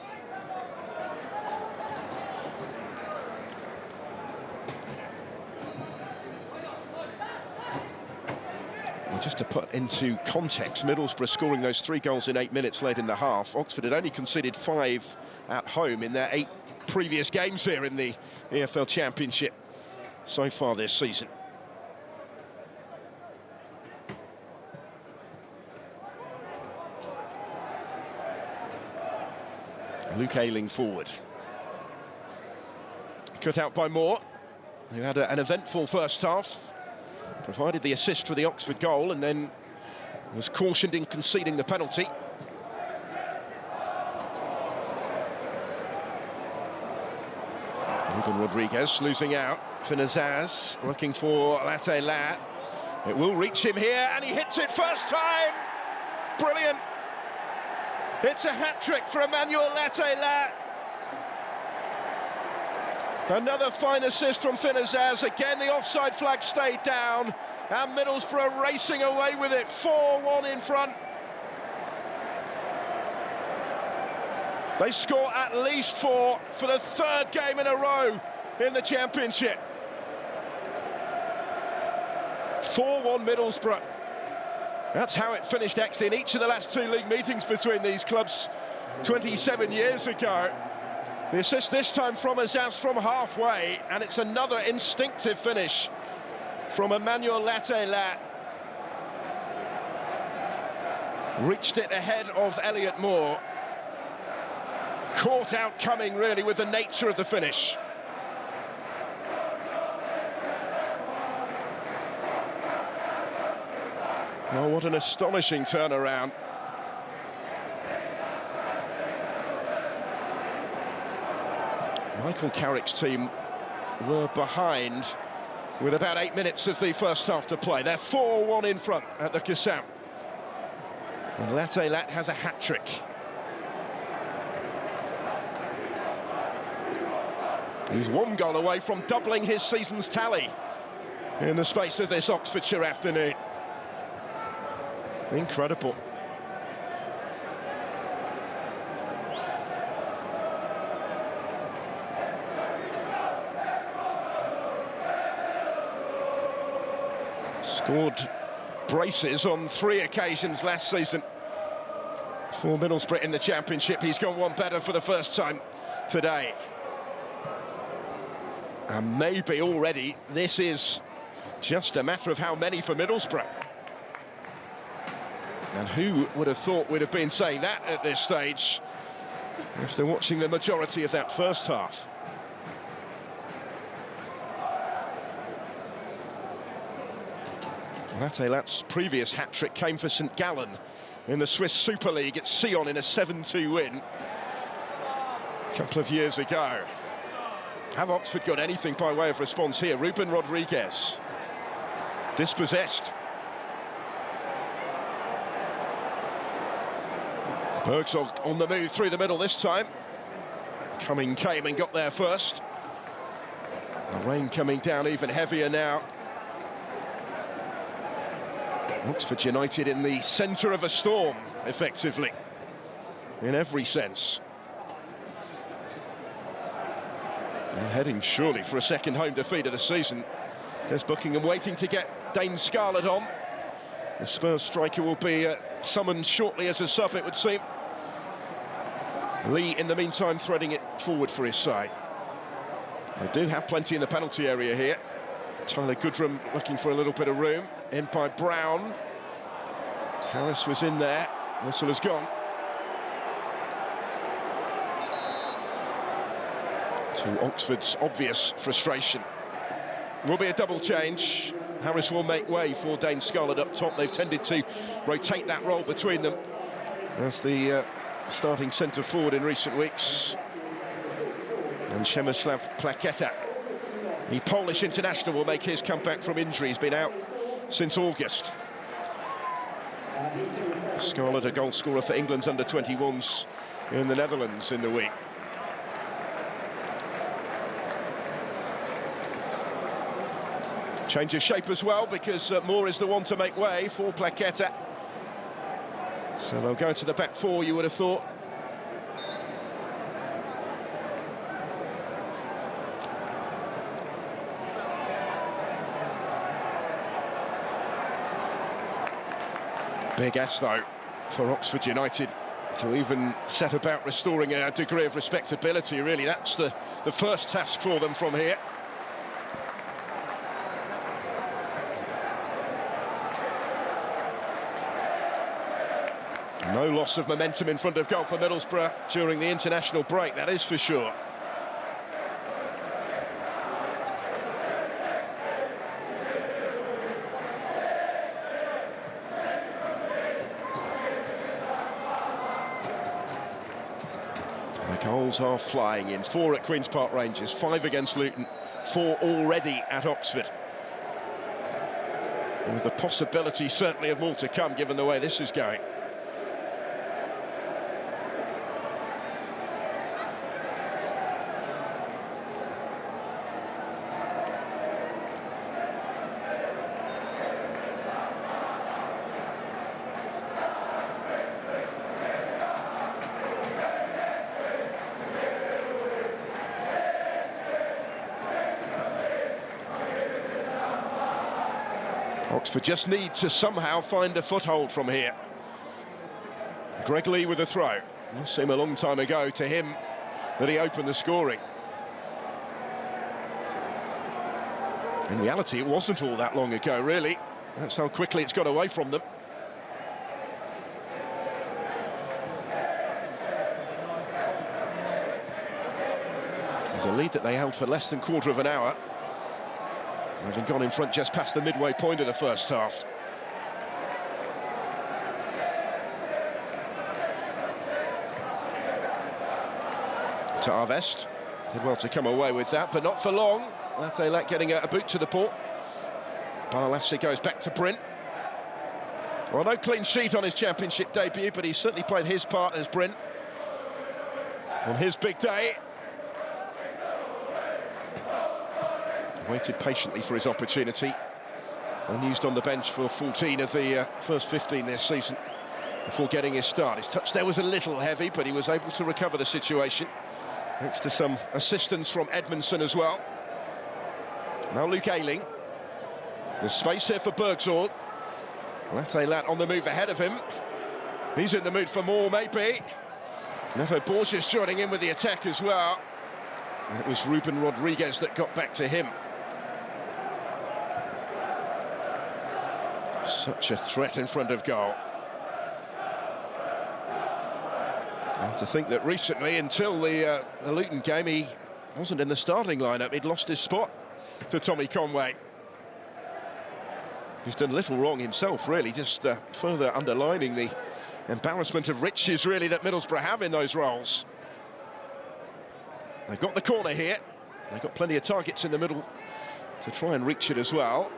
Well, just to put into context, Middlesbrough scoring those 3 goals in 8 minutes late in the half. Oxford had only conceded 5 at home in their 8 previous games here in the EFL Championship so far this season. Luke Ayling forward. Cut out by Moore, who had an eventful first half. Provided the assist for the Oxford goal and then was cautioned in conceding the penalty. Ruben Rodriguez losing out. Finazaz looking for Latte Lat. It will reach him here and he hits it first time. Brilliant. It's a hat-trick for Emmanuel Latte Lat. Another fine assist from Finazaz. Again, the offside flag stayed down, and Middlesbrough racing away with it, 4-1 in front. They score at least 4 for the 3rd game in a row in the Championship. 4-1 Middlesbrough. That's how it finished actually in each of the last 2 league meetings between these clubs 27 years ago. The assist this time from Azaz from halfway, and it's another instinctive finish from Emmanuel Latte Lat. Reached it ahead of Elliot Moore. Caught out Cumming, really, with the nature of the finish. Oh, what an astonishing turnaround. Michael Carrick's team were behind with about 8 minutes of the first half to play. They're 4-1 in front at the Kassam. And Matchday has a hat-trick. He's one goal away from doubling his season's tally in the space of this Oxfordshire afternoon. Incredible. Scored braces on 3 occasions last season for Middlesbrough in the Championship. He's gone one better for the first time today. And maybe already this is just a matter of how many for Middlesbrough. And who would have thought we'd have been saying that at this stage after watching the majority of that first half? Matchday previous hat-trick came for St Gallen in the Swiss Super League at Sion in a 7-2 win a couple of years ago. Have Oxford got anything by way of response here? Ruben Rodriguez, dispossessed. Bergsog on the move through the middle this time. Cumming came and got there first. The rain coming down even heavier now. Oxford United in the centre of a storm, effectively, in every sense. And heading surely for a second home defeat of the season. There's Buckingham waiting to get Dane Scarlett on. The Spurs striker will be summoned shortly as a sub, it would seem. Lee, in the meantime, threading it forward for his side. They do have plenty in the penalty area here. Tyler Goodrum looking for a little bit of room. In by Brown. Harris was in there. Whistle has gone. To Oxford's obvious frustration. Will be a double change. Harris will make way for Dane Scarlett up top. They've tended to rotate that role between them as the starting centre forward in recent weeks. And Przemysław Plakieta, the Polish international, will make his comeback from injury. He's been out since August. Scarlett, a goal scorer for England's under-21s in the Netherlands in the week. Change of shape as well, because Moore is the one to make way for Plakieta. So they'll go to the back four, you would have thought. Big ask, though, for Oxford United to even set about restoring a degree of respectability, really. That's the first task for them from here. No loss of momentum in front of goal for Middlesbrough during the international break, that is for sure. The goals are flying in. 4 at Queen's Park Rangers, 5 against Luton, 4 already at Oxford. With the possibility certainly of more to come, given the way this is going. Oxford just need to somehow find a foothold from here. Greg Lee with a throw. It seemed a long time ago to him that he opened the scoring. In reality, it wasn't all that long ago, really. That's how quickly it's got away from them. There's a lead that they held for less than a quarter of an hour, having gone in front just past the midway point of the first half. To Arvest. Did well to come away with that, but not for long. Matchday getting a boot to the paw. Barlassi goes back to Brint. Well, no clean sheet on his championship debut, but he's certainly played his part as Brint on his big day. Waited patiently for his opportunity. Unused on the bench for 14 of the first 15 this season before getting his start. His touch there was a little heavy, but he was able to recover the situation, thanks to some assistance from Edmondson as well. Now Luke Ayling. There's space here for Bergzorg. Matchday on the move ahead of him. He's in the mood for more, maybe. Neto Borges joining in with the attack as well. It was Ruben Rodriguez that got back to him. Such a threat in front of goal. And to think that recently, until the Luton game, he wasn't in the starting lineup. He'd lost his spot to Tommy Conway. He's done little wrong himself, really, just further underlining the embarrassment of riches, really, that Middlesbrough have in those roles. They've got the corner here. They've got plenty of targets in the middle to try and reach it as well.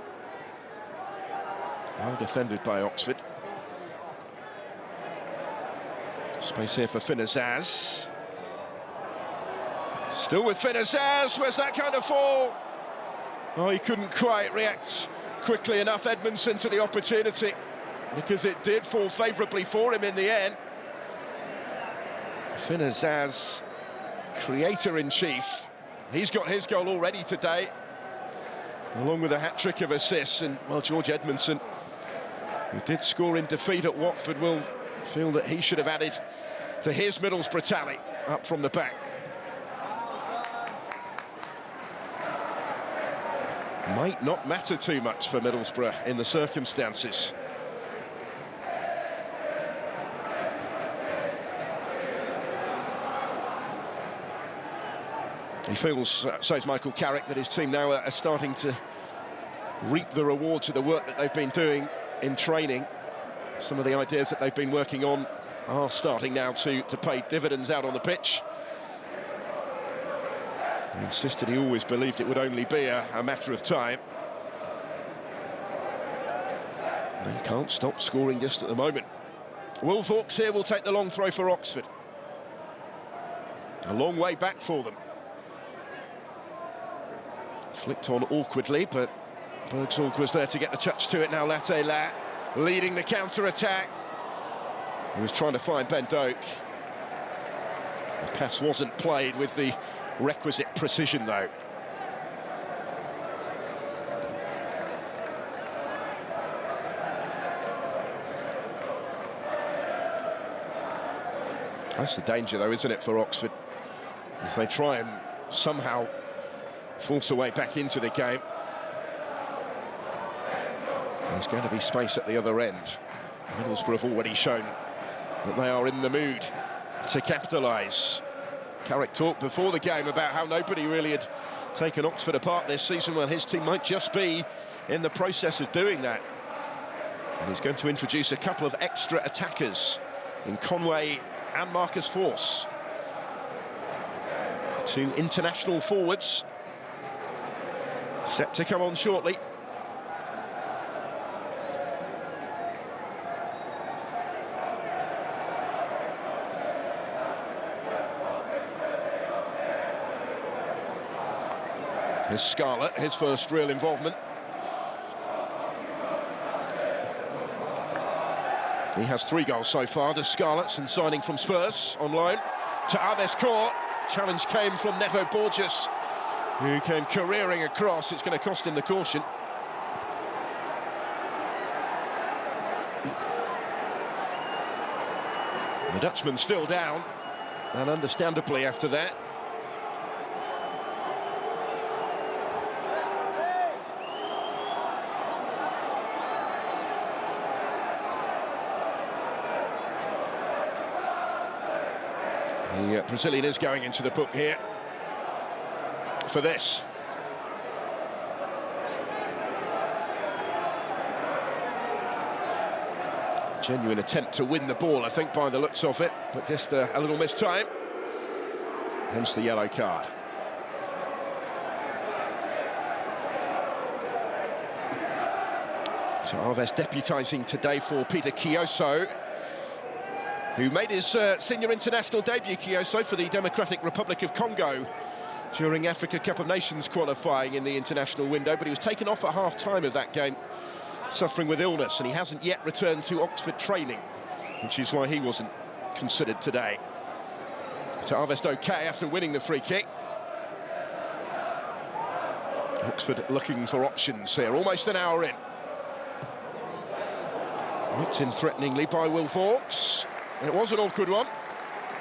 Well defended by Oxford. Space here for Finazaz. Still with Finazaz. Where's that kind of fall? Oh, he couldn't quite react quickly enough, Edmondson, to the opportunity, because it did fall favourably for him in the end. Finazaz, creator-in-chief. He's got his goal already today, along with a hat-trick of assists. And, well, George Edmondson, who did score in defeat at Watford, will feel that he should have added to his Middlesbrough tally up from the back. Might not matter too much for Middlesbrough in the circumstances. He feels, says Michael Carrick, that his team now are starting to reap the rewards of the work that they've been doing in training. Some of the ideas that they've been working on are starting now to pay dividends out on the pitch. He insisted he always believed it would only be a matter of time. They can't stop scoring just at the moment. Wolfhawks here will take the long throw for Oxford. A long way back for them. Flicked on awkwardly, but Bergzorg was there to get the touch to it. Now Matchday leading the counter-attack. He was trying to find Ben Doak. The pass wasn't played with the requisite precision, though. That's the danger, though, isn't it, for Oxford, as they try and somehow force a way back into the game. There's going to be space at the other end. Middlesbrough have already shown that they are in the mood to capitalise. Carrick talked before the game about how nobody really had taken Oxford apart this season. Well, his team might just be in the process of doing that. And he's going to introduce a couple of extra attackers in Conway and Marcus Force. Two international forwards set to come on shortly. Here's Scarlett, his first real involvement. He has 3 goals so far, does Scarlett, since signing from Spurs on loan. To Aves Court, challenge came from Neto Borges, who came careering across. It's going to cost him the caution. The Dutchman still down, and understandably after that. The Brazilian is going into the book here for this. Genuine attempt to win the ball, I think, by the looks of it, but just a little missed time. Hence the yellow card. So Alves deputising today for Peter Kioso, who made his senior international debut, Kioso, for the Democratic Republic of Congo during Africa Cup of Nations qualifying in the international window, but he was taken off at half-time of that game, suffering with illness, and he hasn't yet returned to Oxford training, which is why he wasn't considered today. To Alves okay after winning the free kick. Oxford looking for options here, almost an hour in. Whipped in threateningly by Will Vaux. And it was an awkward one.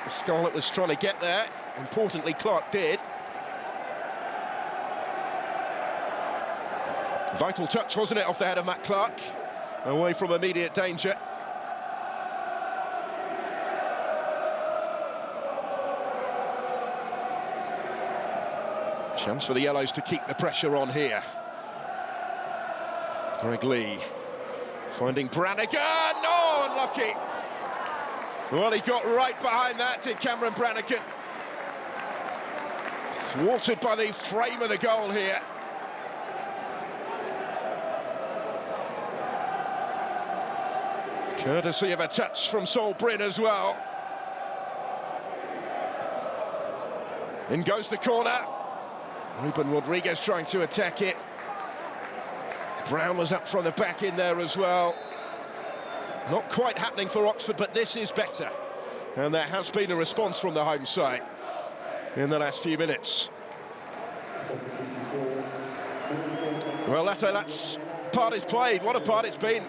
Scarlett was trying to get there. Importantly, Clark did. Vital touch, wasn't it, off the head of Matt Clark? Away from immediate danger. Chance for the Yellows to keep the pressure on here. Greg Lee finding Brannigan. No, unlucky. Well, he got right behind that, did Cameron Brannigan. Thwarted by the frame of the goal here. Courtesy of a touch from Sol Bryn as well. In goes the corner. Ruben Rodriguez trying to attack it. Brown was up from the back in there as well. Not quite happening for Oxford, but this is better. And there has been a response from the home side in the last few minutes. Well, that's part is played. What a part it's been.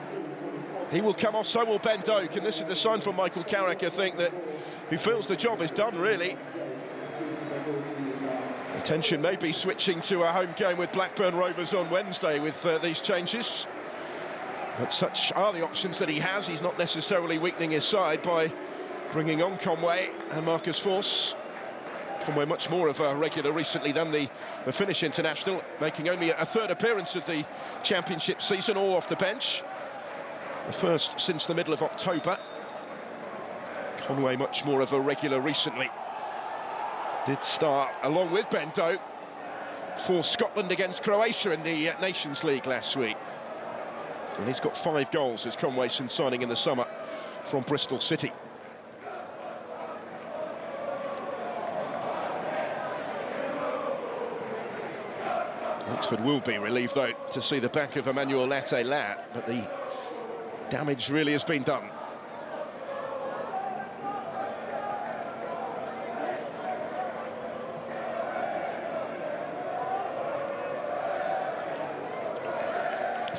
He will come off, so will Ben Doak, and this is the sign from Michael Carrick, I think, that he feels the job is done, really. Attention may be switching to a home game with Blackburn Rovers on Wednesday with these changes. But such are the options that he has. He's not necessarily weakening his side by bringing on Conway and Marcus Forss. Conway much more of a regular recently than the Finnish international, making only a third appearance of the championship season, all off the bench. The first since the middle of October. Conway much more of a regular recently. Did start along with Ben Doak for Scotland against Croatia in the Nations League last week. And he's got 5 goals as Conway since signing in the summer from Bristol City. Oxford will be relieved, though, to see the back of Emmanuel Lat, but the damage really has been done.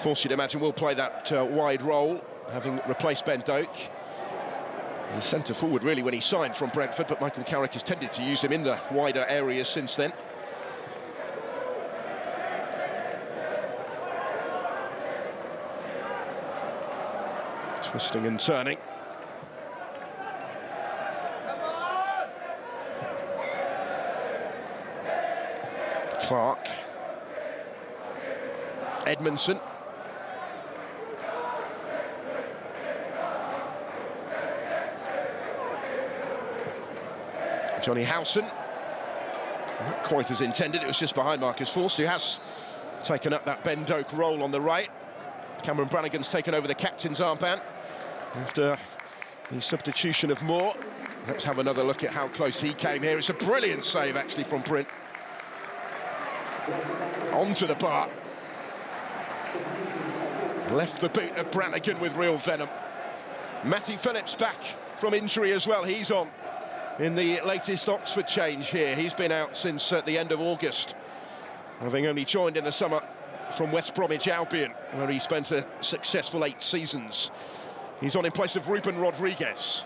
Force you to imagine we'll play that wide role, having replaced Ben Doak. He's a centre-forward, really, when he signed from Brentford, but Michael Carrick has tended to use him in the wider areas since then. Twisting and turning. Clark. Edmondson. Johnny Howson, not quite as intended, it was just behind Marcus Forss, who has taken up that Ben Doak role on the right. Cameron Brannigan's taken over the captain's armband after the substitution of Moore. Let's have another look at how close he came here. It's a brilliant save, actually, from Bryn. Onto the bar. Left the boot of Brannigan with real venom. Matty Phillips back from injury as well, he's on. In the latest Oxford change here. He's been out since the end of August, having only joined in the summer from West Bromwich Albion, where he spent a successful 8 seasons. He's on in place of Ruben Rodriguez.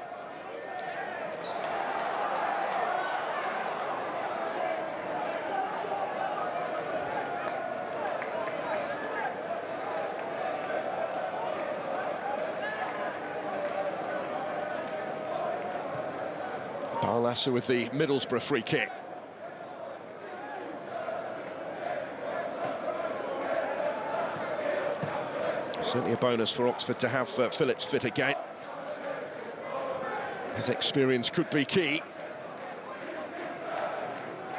Barlasser with the Middlesbrough free kick. Certainly a bonus for Oxford to have Phillips fit again. His experience could be key.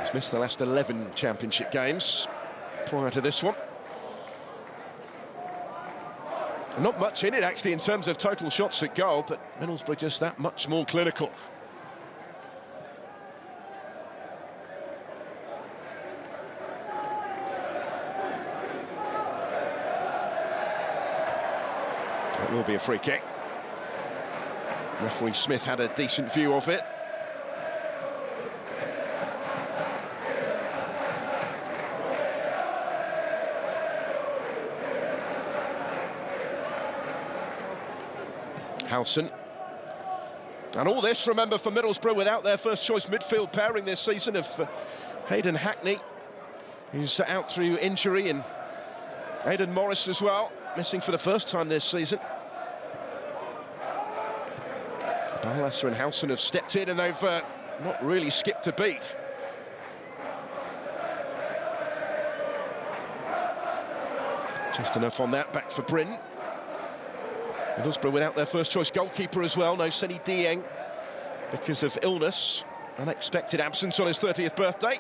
He's missed the last 11 championship games prior to this one. Not much in it, actually, in terms of total shots at goal, but Middlesbrough just that much more clinical. That will be a free kick. Referee Smith had a decent view of it. Howson. And all this, remember, for Middlesbrough without their first-choice midfield pairing this season of Hayden Hackney, who's out through injury, and Aidan Morris as well, missing for the first time this season. Barlasser and Howson have stepped in, and they've not really skipped a beat. Just enough on that, back for Bryn. Middlesbrough without their first-choice goalkeeper as well, no Seni Dieng, because of illness, unexpected absence on his 30th birthday.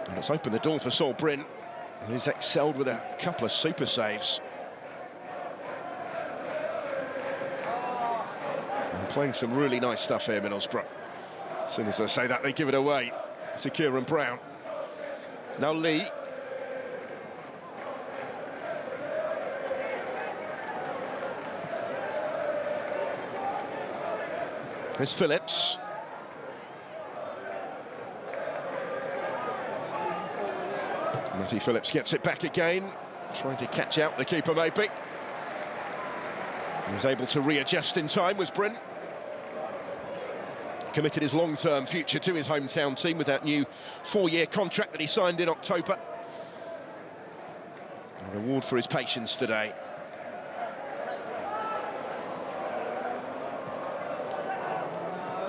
And it's opened the door for Sol Bryn, who's excelled with a couple of super saves. And playing some really nice stuff here, Middlesbrough. As soon as I say that, they give it away to Kieran Brown. Now Lee. There's Phillips. Matty Phillips gets it back again, trying to catch out the keeper maybe. He was able to readjust in time, was Bryn. Committed his long-term future to his hometown team with that new 4-year contract that he signed in October. A reward for his patience today.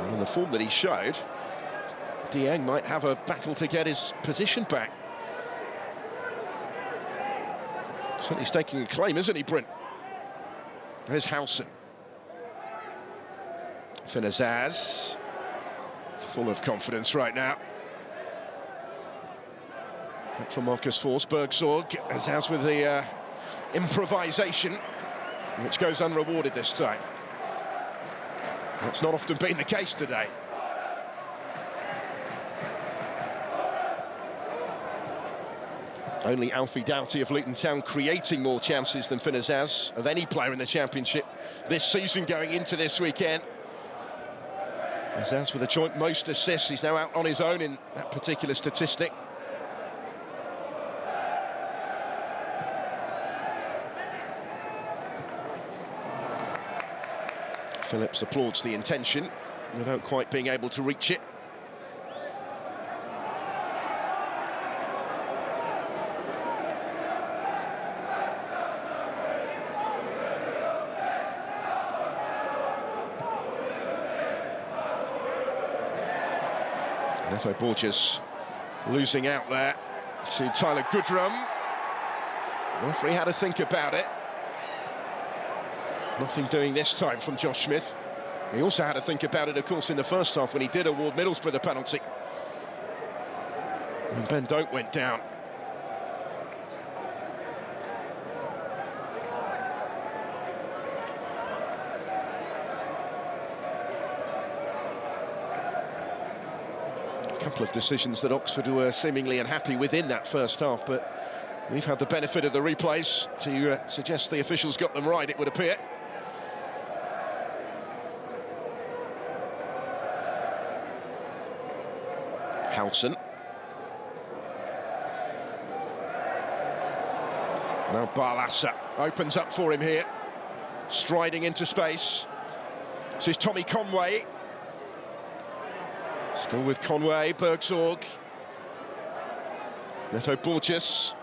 And the form that he showed, Dieng might have a battle to get his position back. Certainly staking a claim, isn't he, Bryn? There's Howson. Finazaz, full of confidence right now. Back from Marcus Forsberg, Azaz with the improvisation, which goes unrewarded this time. That's not often been the case today. Only Alfie Doughty of Luton Town creating more chances than Finazaz of any player in the Championship this season going into this weekend. Azaz with a joint most assists. He's now out on his own in that particular statistic. Phillips applauds the intention without quite being able to reach it. Neto Borges losing out there to Tyler Goodrum. The referee had to think about it. Nothing doing this time from Josh Smith. He also had to think about it, of course, in the first half when he did award Middlesbrough the penalty. And Ben Doak went down. A couple of decisions that Oxford were seemingly unhappy with in that first half, but we've had the benefit of the replays to suggest the officials got them right, it would appear. Howson. Now Barlasser opens up for him here, striding into space. This is Tommy Conway. Still with Conway, Bergsorg. Neto Borges.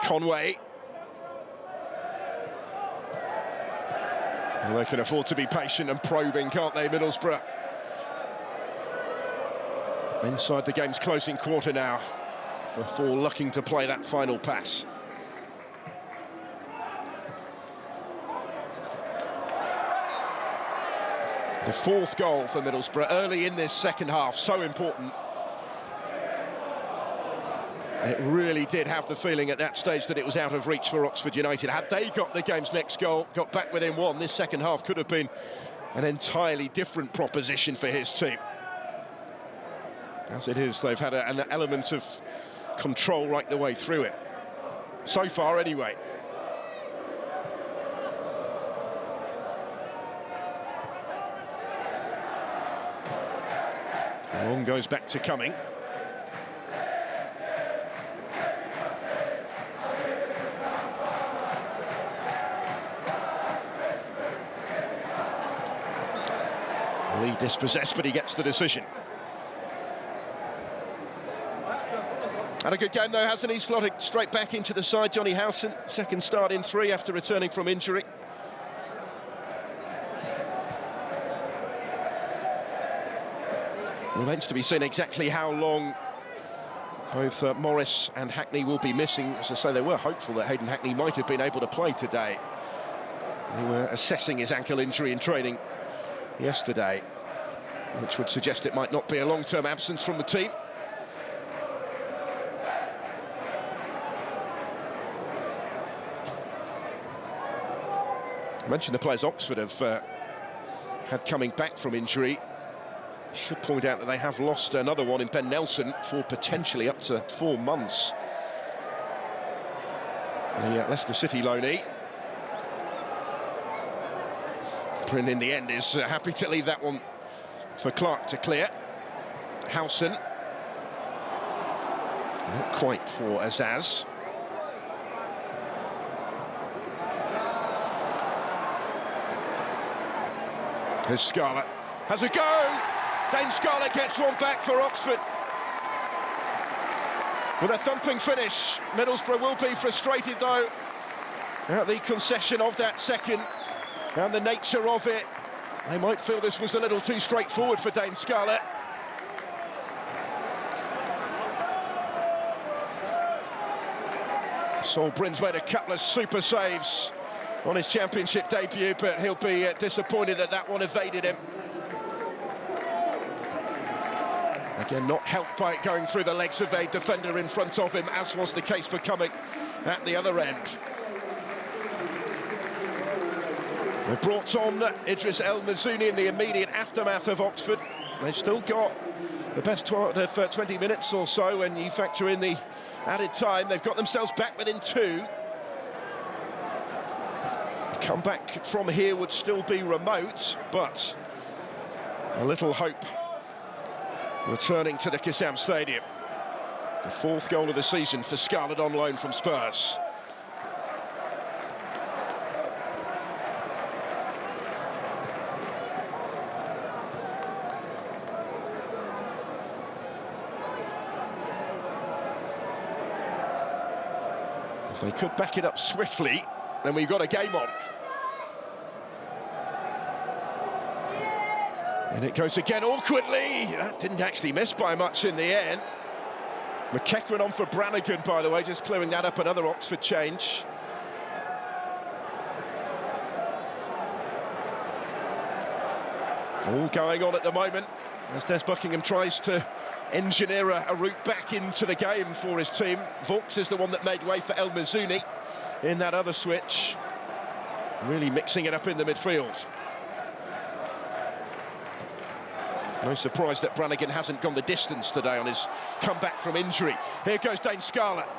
Conway. Well, they can afford to be patient and probing, can't they, Middlesbrough? Inside the game's closing quarter now, before looking to play that final pass. The fourth goal for Middlesbrough early in this second half, so important. It really did have the feeling at that stage that it was out of reach for Oxford United. Had they got the game's next goal, got back within one, this second half could have been an entirely different proposition for his team. As it is, they've had an element of control right the way through it. So far, anyway. Long goes back to Cumming. Lee dispossessed, but he gets the decision. Had a good game though, hasn't he? Slotted straight back into the side, Johnny Howson. Second start in 3 after returning from injury. Remains to be seen exactly how long both Morris and Hackney will be missing. As I say, they were hopeful that Hayden Hackney might have been able to play today. They were assessing his ankle injury in training yesterday, which would suggest it might not be a long-term absence from the team. I mentioned the players Oxford have had coming back from injury. Should point out that they have lost another one in Ben Nelson for potentially up to 4 months. The Leicester City loanee. Bryn in the end is happy to leave that one for Clark to clear. Howson. Not quite for Azaz. Here's Scarlett. Has a go! Dane Scarlett gets one back for Oxford. With a thumping finish, Middlesbrough will be frustrated though at the concession of that second and the nature of it. They might feel this was a little too straightforward for Dane Scarlett. Saul Bryn's made a couple of super saves on his championship debut, but he'll be disappointed that that one evaded him. Again, not helped by it going through the legs of a defender in front of him, as was the case for Cumming at the other end. They brought on Idris El Mazouni in the immediate aftermath of Oxford. They've still got the best 20 minutes or so when you factor in the added time. They've got themselves back within 2. Come back from here would still be remote, but a little hope returning to the Kissam Stadium. The 4th goal of the season for Scarlett on loan from Spurs. If they could back it up swiftly, then we've got a game on. And it goes again awkwardly. That didn't actually miss by much in the end. McEachran on for Brannigan, by the way, just clearing that up, another Oxford change. All going on at the moment as Des Buckingham tries to engineer a route back into the game for his team. Vaux is the one that made way for El Mazouni in that other switch. Really mixing it up in the midfield. No surprise that Brannigan hasn't gone the distance today on his comeback from injury. Here goes Dane Scarlett.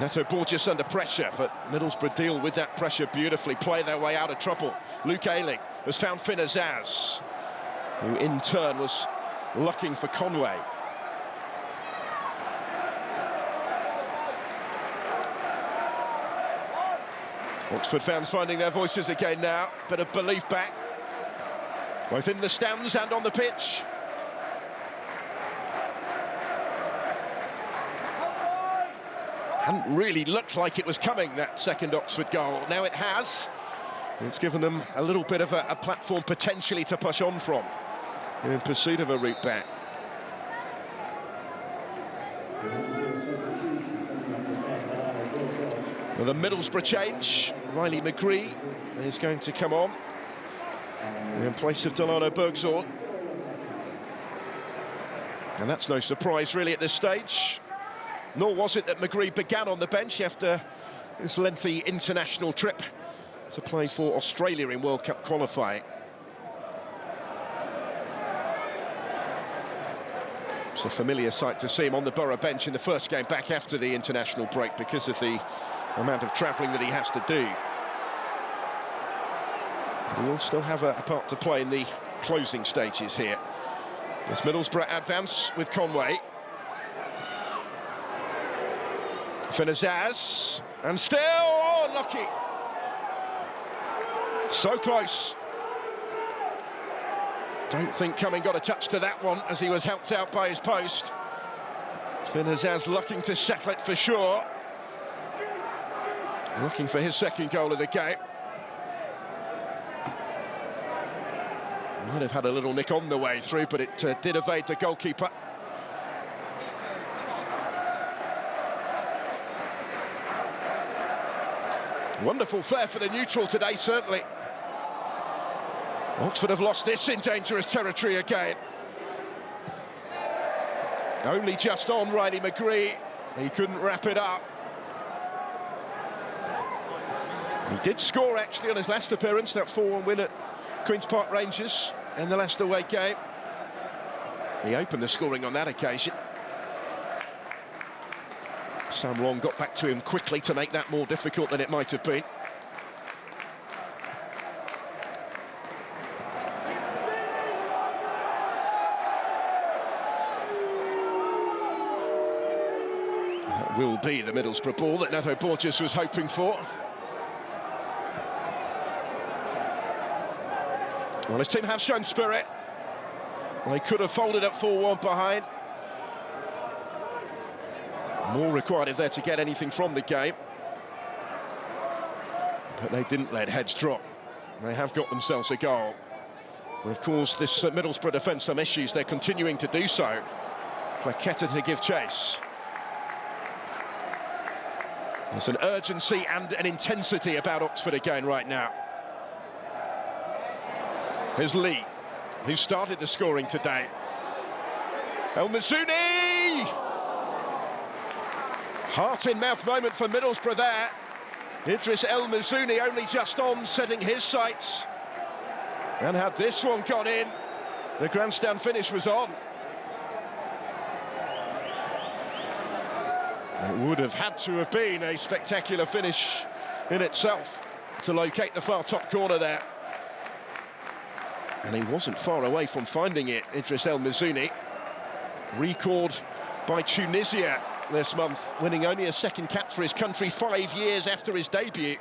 Neto Borges under pressure, but Middlesbrough deal with that pressure beautifully, play their way out of trouble. Luke Ayling has found Finn Azaz, who in turn was looking for Conway. Oxford fans finding their voices again now, bit of belief back, both in the stands and on the pitch. Hadn't really looked like it was coming, that second Oxford goal. Now it has. It's given them a little bit of a platform potentially to push on from in pursuit of a route back. With a Middlesbrough change, Riley McGree is going to come on in place of Delano Bergzorn. And that's no surprise, really, at this stage. Nor was it that McGree began on the bench after his lengthy international trip to play for Australia in World Cup qualifying. It's a familiar sight to see him on the Borough bench in the first game back after the international break because of the amount of travelling that he has to do. But he will still have a part to play in the closing stages here. As Middlesbrough advance with Conway. Finazaz, and still, oh, unlucky. So close. Don't think Cumming got a touch to that one as he was helped out by his post. Finazaz looking to settle it for sure. Looking for his second goal of the game. Might have had a little nick on the way through, but it did evade the goalkeeper. Wonderful flair for the neutral today, certainly. Oxford have lost this in dangerous territory again. Only just on Riley McGree. He couldn't wrap it up. He did score, actually, on his last appearance, that 4-1 win at Queen's Park Rangers in the last away game. He opened the scoring on that occasion. Sam Long got back to him quickly to make that more difficult than it might have been. That will be the Middlesbrough ball that Nato Borges was hoping for. Well, his team have shown spirit. They could have folded up 4-1 behind. More required if they're to get anything from the game. But they didn't let heads drop. They have got themselves a goal. And of course, this Middlesbrough defence, some issues, they're continuing to do so. Plaqueta to give chase. There's an urgency and an intensity about Oxford again right now. Here's Lee, who started the scoring today. El Mizzouni! Heart-in-mouth moment for Middlesbrough there. Idris El Mizzouni only just on, setting his sights. And had this one gone in, the grandstand finish was on. It would have had to have been a spectacular finish in itself to locate the far top corner there. And he wasn't far away from finding it, Idris El Mizzouni. Recalled by Tunisia this month, winning only a second cap for his country 5 years after his debut,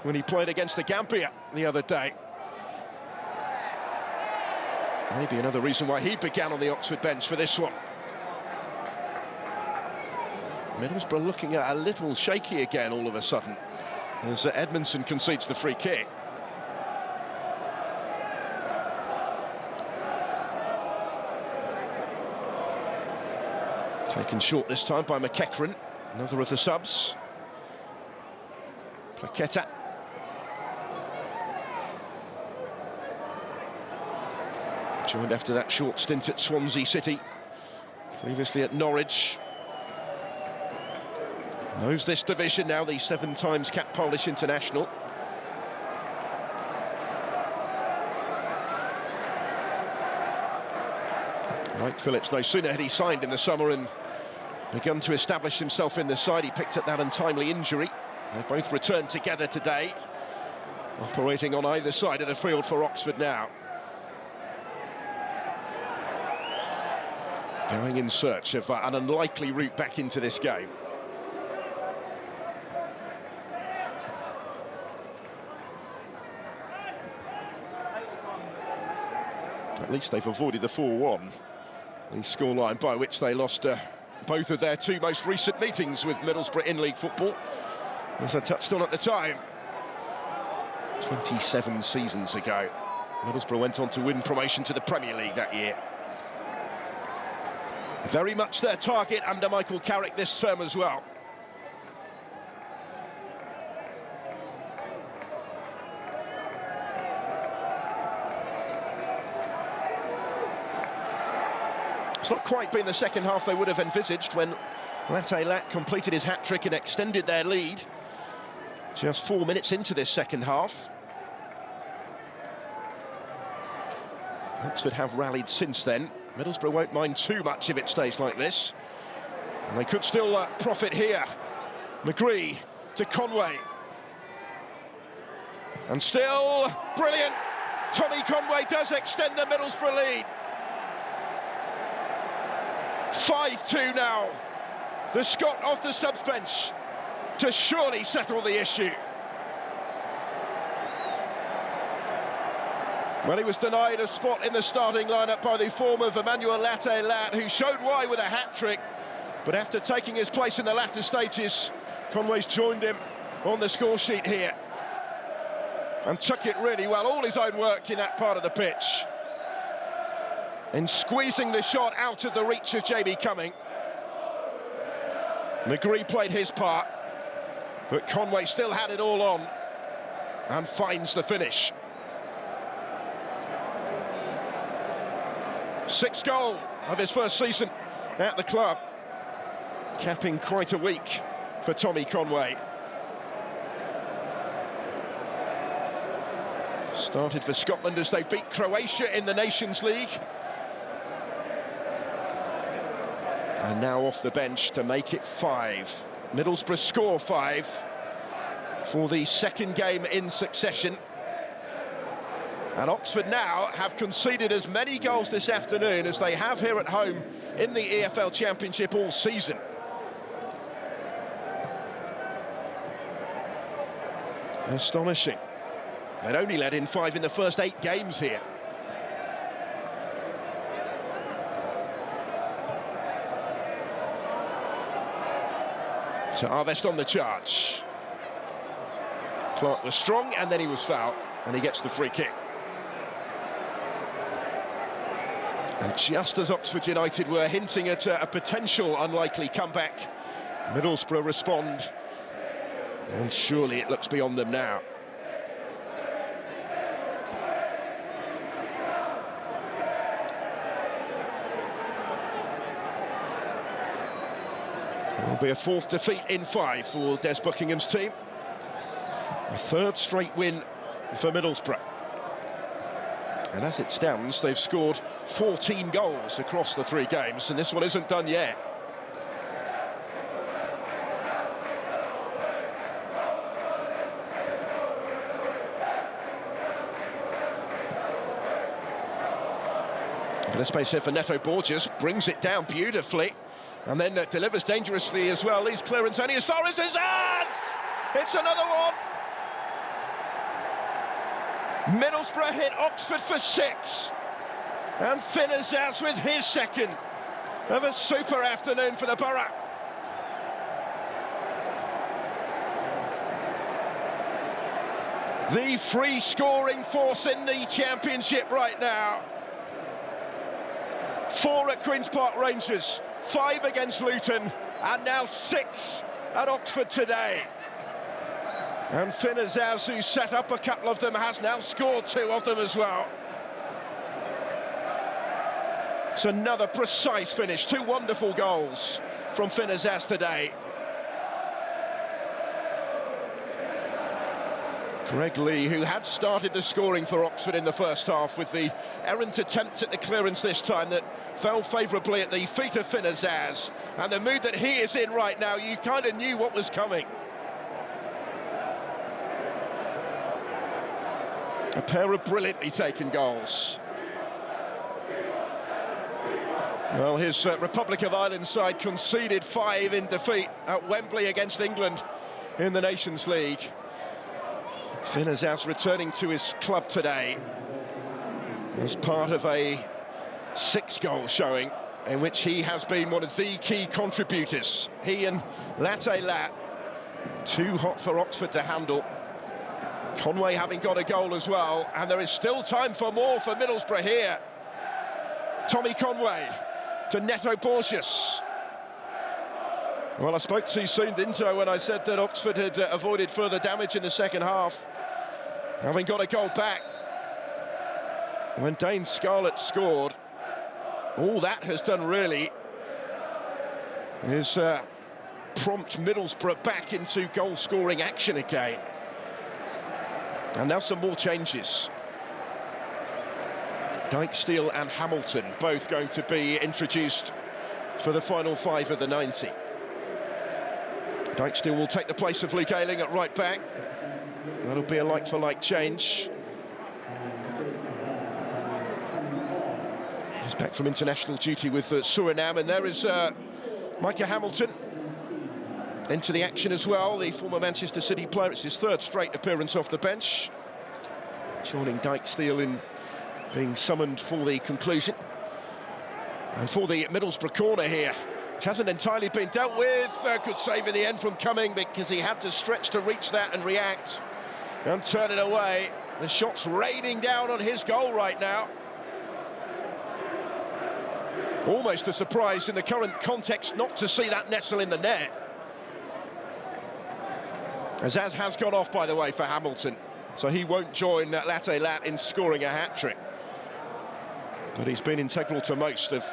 when he played against the Gambia the other day. Maybe another reason why he began on the Oxford bench for this one. Middlesbrough looking a little shaky again all of a sudden, as Edmondson concedes the free kick. Taken short this time by McEachran, another of the subs. Plaqueta. Joined after that short stint at Swansea City, previously at Norwich. Knows this division now, the 7 times capped Polish international. Mike Phillips, no sooner had he signed in the summer and begun to establish himself in the side, he picked up that untimely injury. They both returned together today, operating on either side of the field for Oxford now. Going in search of an unlikely route back into this game. At least they've avoided the 4-1. The scoreline by which they lost both of their 2 most recent meetings with Middlesbrough in league football, as I touched on at the time. 27 seasons ago, Middlesbrough went on to win promotion to the Premier League that year. Very much their target under Michael Carrick this term as well. It's not quite been the second half they would have envisaged when Matchday completed his hat-trick and extended their lead. Just 4 minutes into this second half. Oxford have rallied since then. Middlesbrough won't mind too much if it stays like this. And they could still profit here. McGree to Conway. And still brilliant. Tommy Conway does extend the Middlesbrough lead. 5-2 now. The Scot off the subs bench to surely settle the issue. Well, he was denied a spot in the starting lineup by the form of Emmanuel Lat, who showed why with a hat-trick. But after taking his place in the latter stages, Conway's joined him on the score sheet here. And took it really well, all his own work in that part of the pitch. And squeezing the shot out of the reach of JB Cumming. McGree played his part, but Conway still had it all on and finds the finish. 6th goal of his first season at the club, capping quite a week for Tommy Conway. Started for Scotland as they beat Croatia in the Nations League. And now off the bench to make it 5. Middlesbrough score 5 for the second game in succession. And Oxford now have conceded as many goals this afternoon as they have here at home in the EFL Championship all season. Astonishing. They'd only let in 5 in the first 8 games here. So Arvest on the charge. Clark was strong and then he was fouled and he gets the free kick. And just as Oxford United were hinting at a potential unlikely comeback, Middlesbrough respond, and surely it looks beyond them now. It will be a 4th defeat in 5 for Des Buckingham's team. A 3rd straight win for Middlesbrough. And as it stands, they've scored 14 goals across the 3 games, and this one isn't done yet. Bit of space here for Neto Borges, brings it down beautifully, and then delivers dangerously as well. Leads clearance only as far as his ass! It's another one! Middlesbrough hit Oxford for 6. And Finn Azaz with his 2nd of a super afternoon for the Borough. The free scoring force in the Championship right now. 4 at Queen's Park Rangers, 5 against Luton, and now 6 at Oxford today. And Finn Azaz, who set up a couple of them, has now scored 2 of them as well. It's another precise finish, 2 wonderful goals from Finn Azaz today. Greg Lee, who had started the scoring for Oxford in the first half with the errant attempt at the clearance this time that fell favourably at the feet of Finn Azaz. And the mood that he is in right now, you kind of knew what was coming. A pair of brilliantly taken goals. Well, his Republic of Ireland side conceded 5 in defeat at Wembley against England in the Nations League. Finn Azaz returning to his club today as part of a 6-goal showing in which he has been one of the key contributors. He and Lat, too hot for Oxford to handle. Conway having got a goal as well, and there is still time for more for Middlesbrough here. Tommy Conway to Neto Borges. Well, I spoke too soon, didn't I, when I said that Oxford had avoided further damage in the second half, having got a goal back. When Dane Scarlett scored, All that has done really is prompt Middlesbrough back into goal-scoring action again. And now some more changes. Dijksteel and Hamilton both going to be introduced for the final 5 of the 90. Dijksteel will take the place of Luke Ayling at right back. That'll be a like-for-like change. He's back from international duty with Suriname, and there is Micah Hamilton into the action as well, the former Manchester City player. It's his 3rd straight appearance off the bench, joining Dijksteel in being summoned for the conclusion. And for the Middlesbrough corner here, which hasn't entirely been dealt with. Good save in the end from Cumming, because he had to stretch to reach that and react and turn it away. The shot's raining down on his goal right now. Almost a surprise in the current context not to see that nestle in the net. Azaz has gone off, by the way, for Hamilton, so he won't join Latte Lat in scoring a hat-trick. But he's been integral to most of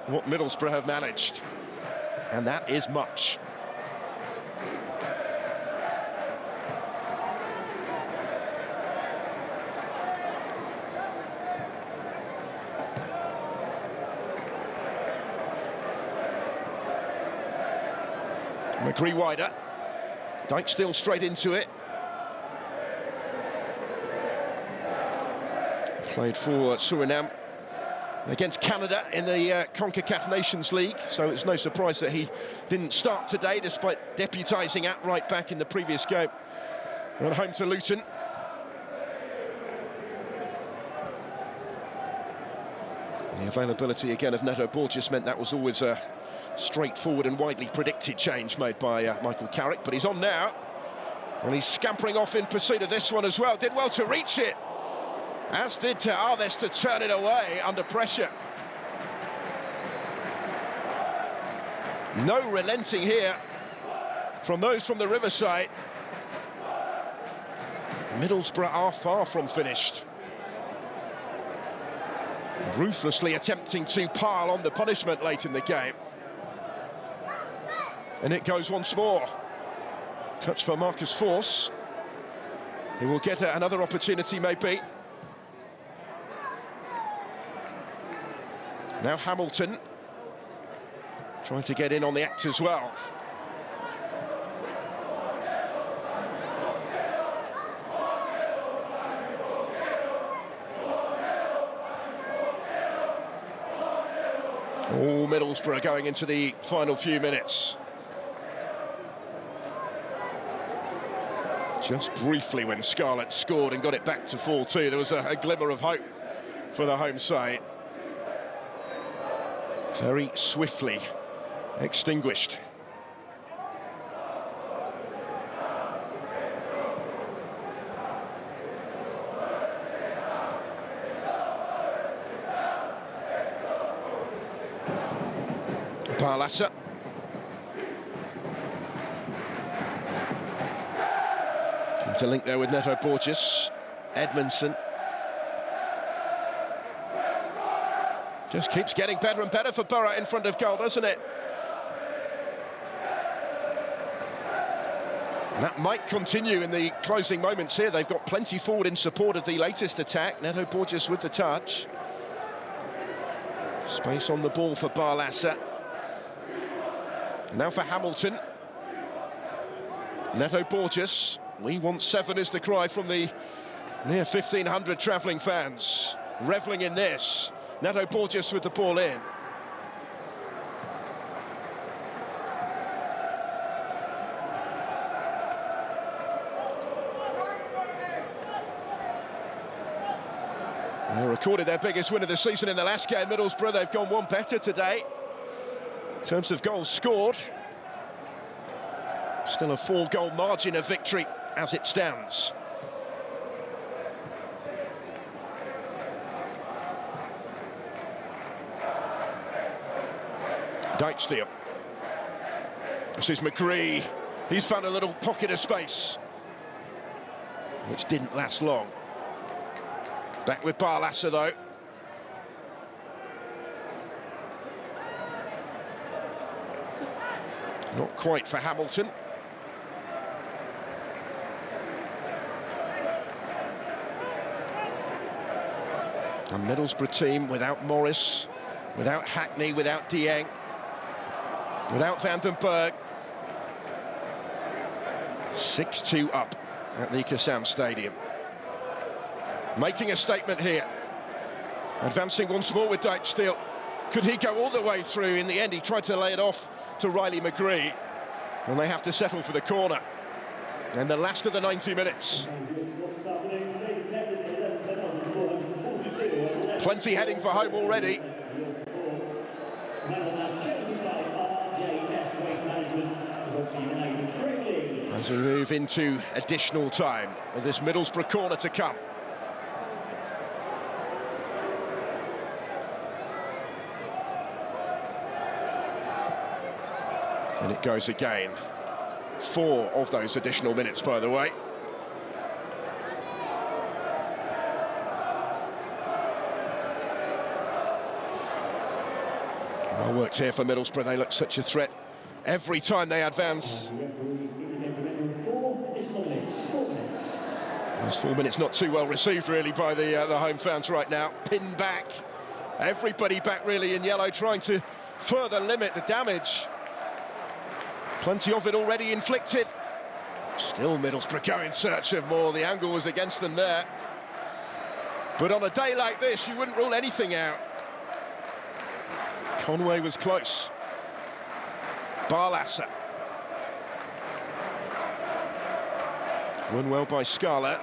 what Middlesbrough have managed, and that is much. McGree wider. Dijksteel straight into it. Played for Suriname against Canada in the CONCACAF Nations League, so it's no surprise that he didn't start today, despite deputising at right back in the previous game at home to Luton. The availability again of Neto Borges meant that was always a straightforward and widely predicted change made by Michael Carrick, but he's on now, and he's scampering off in pursuit of this one as well. Did well to reach it, as did Alves to turn it away under pressure. No relenting here from those from the Riverside. Middlesbrough are far from finished, ruthlessly attempting to pile on the punishment late in the game. And it goes once more. Touch for Marcus Forss. He will get another opportunity, maybe. Now Hamilton trying to get in on the act as well. All Middlesbrough going into the final few minutes. Just briefly when Scarlett scored and got it back to 4-2, there was a glimmer of hope for the home side. Very swiftly extinguished. Barlassa. To link there with Neto Borges. Edmondson just keeps getting better and better for Borough in front of goal, doesn't it? And that might continue in the closing moments here. They've got plenty forward in support of the latest attack. Neto Borges with the touch. Space on the ball for Barlassa. Now for Hamilton. Neto Borges. We want 7 is the cry from the near 1,500 travelling fans, revelling in this. Neto Borges with the ball in. They recorded their biggest win of the season in the last game. Middlesbrough, they've gone one better today in terms of goals scored. Still a 4-goal margin of victory as it stands. Dijksteel. This is McGree. He's found a little pocket of space, which didn't last long. Back with Barlassa, though. Not quite for Hamilton. A Middlesbrough team without Morris, without Hackney, without Dieng, without Van den Berg. 6-2 up at the Kassam Stadium. Making a statement here. Advancing once more with Dijksteel. Could he go all the way through? In the end, he tried to lay it off to Riley McGree. And they have to settle for the corner. And the last of the 90 minutes. Plenty heading for home already. As we move into additional time with this Middlesbrough corner to come. And it goes again. 4 of those additional minutes, by the way. Well worked here for Middlesbrough. They look such a threat every time they advance. Those 4 minutes not too well received, really, by the home fans right now. Pinned back. Everybody back, really, in yellow, trying to further limit the damage. Plenty of it already inflicted. Still Middlesbrough go in search of more. The angle was against them there. But on a day like this, you wouldn't rule anything out. Conway was close. Barlasser. Won well by Scala.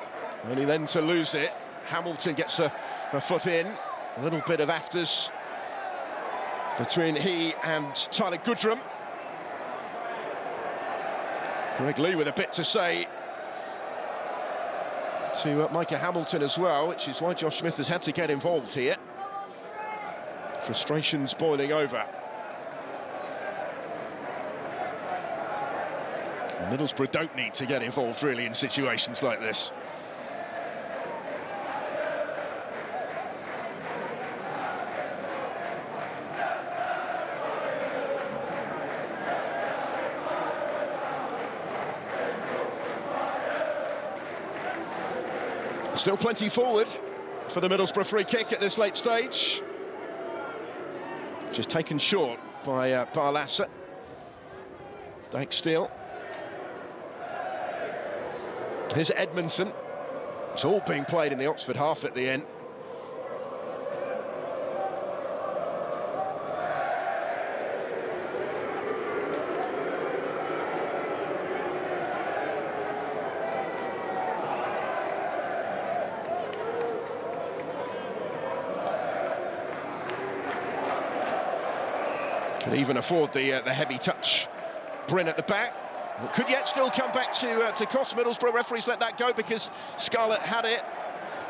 Only then to lose it. Hamilton gets a foot in. A little bit of afters between he and Tyler Goodrum. Greg Lee with a bit to say to Micah Hamilton as well, which is why Josh Smith has had to get involved here. Frustrations boiling over. Middlesbrough don't need to get involved, really, in situations like this. Still plenty forward for the Middlesbrough free kick at this late stage. Just taken short by Barlasser. Dijksteel. Here's Edmondson. It's all being played in the Oxford half at the end. Can even afford the heavy touch. Bryn at the back. It could yet still come back to cost Middlesbrough. Referees let that go because Scarlett had it.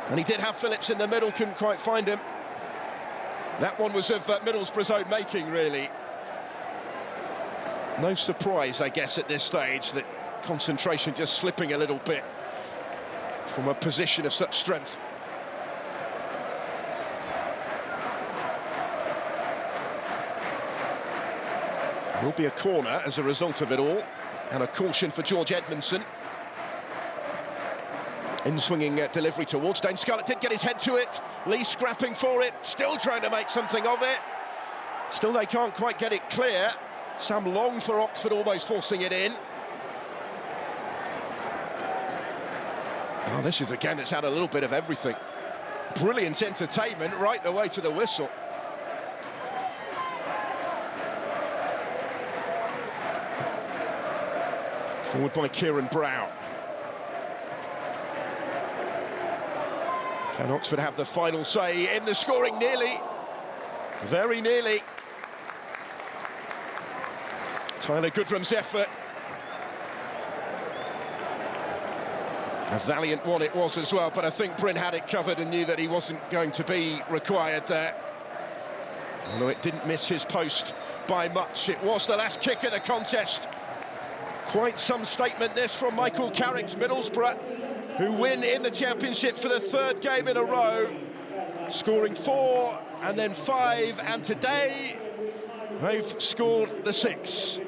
And he did have Phillips in the middle, couldn't quite find him. That one was of Middlesbrough's own making, really. No surprise, I guess, at this stage, that concentration just slipping a little bit from a position of such strength. Will be a corner as a result of it all, and a caution for George Edmondson. In-swinging delivery towards Dane Scarlett, did get his head to it. Lee scrapping for it, still trying to make something of it. Still they can't quite get it clear. Sam Long for Oxford, almost forcing it in. Oh, this is again, it's had a little bit of everything. Brilliant entertainment right the way to the whistle. Forward by Kieran Brown. Can Oxford have the final say in the scoring? Nearly. Very nearly. Tyler Goodrum's effort. A valiant one it was as well, but I think Bryn had it covered and knew that he wasn't going to be required there. Although it didn't miss his post by much. It was the last kick of the contest. Quite some statement this from Michael Carrick's Middlesbrough, who win in the Championship for the 3rd game in a row, scoring 4 and then 5, and today they've scored the 6.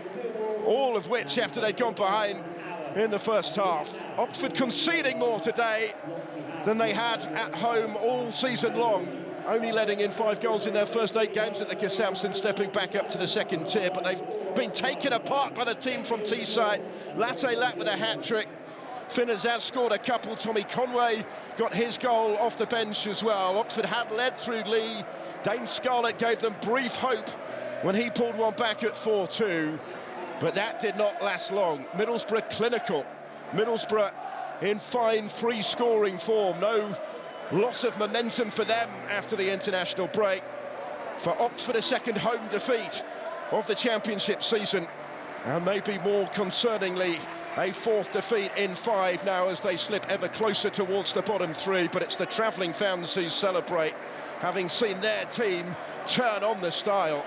all of which after they'd gone behind in the first half. Oxford conceding more today than they had at home all season long, only letting in 5 goals in their first 8 games at the Kassam since stepping back up to the second tier, but they've been taken apart by the team from Teesside. Latte Lat with a hat-trick. Finn Azaz scored a couple. Tommy Conway got his goal off the bench as well. Oxford had led through Lee. Dane Scarlett gave them brief hope when he pulled one back at 4-2, but that did not last long. Middlesbrough clinical. Middlesbrough in fine free scoring form. No loss of momentum for them after the international break. For Oxford, a second home defeat of the championship season, and maybe more concerningly, a 4th defeat in 5 now as they slip ever closer towards the bottom 3. But it's the travelling fans who celebrate, having seen their team turn on the style.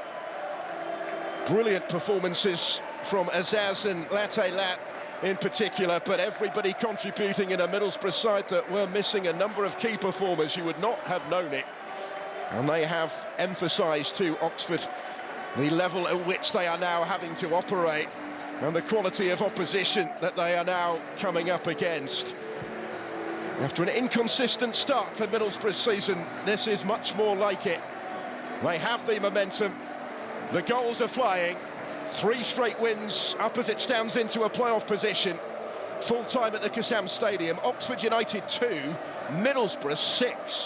Brilliant performances from Azaz and Latte Lat in particular, but everybody contributing in a Middlesbrough side that were missing a number of key performers. You would not have known it. And they have emphasised to Oxford the level at which they are now having to operate and the quality of opposition that they are now coming up against. After an inconsistent start to Middlesbrough's season, this is much more like it. They have the momentum, the goals are flying, 3 straight wins up as it stands into a playoff position. Full time at the Kassam Stadium. Oxford United 2, Middlesbrough 6.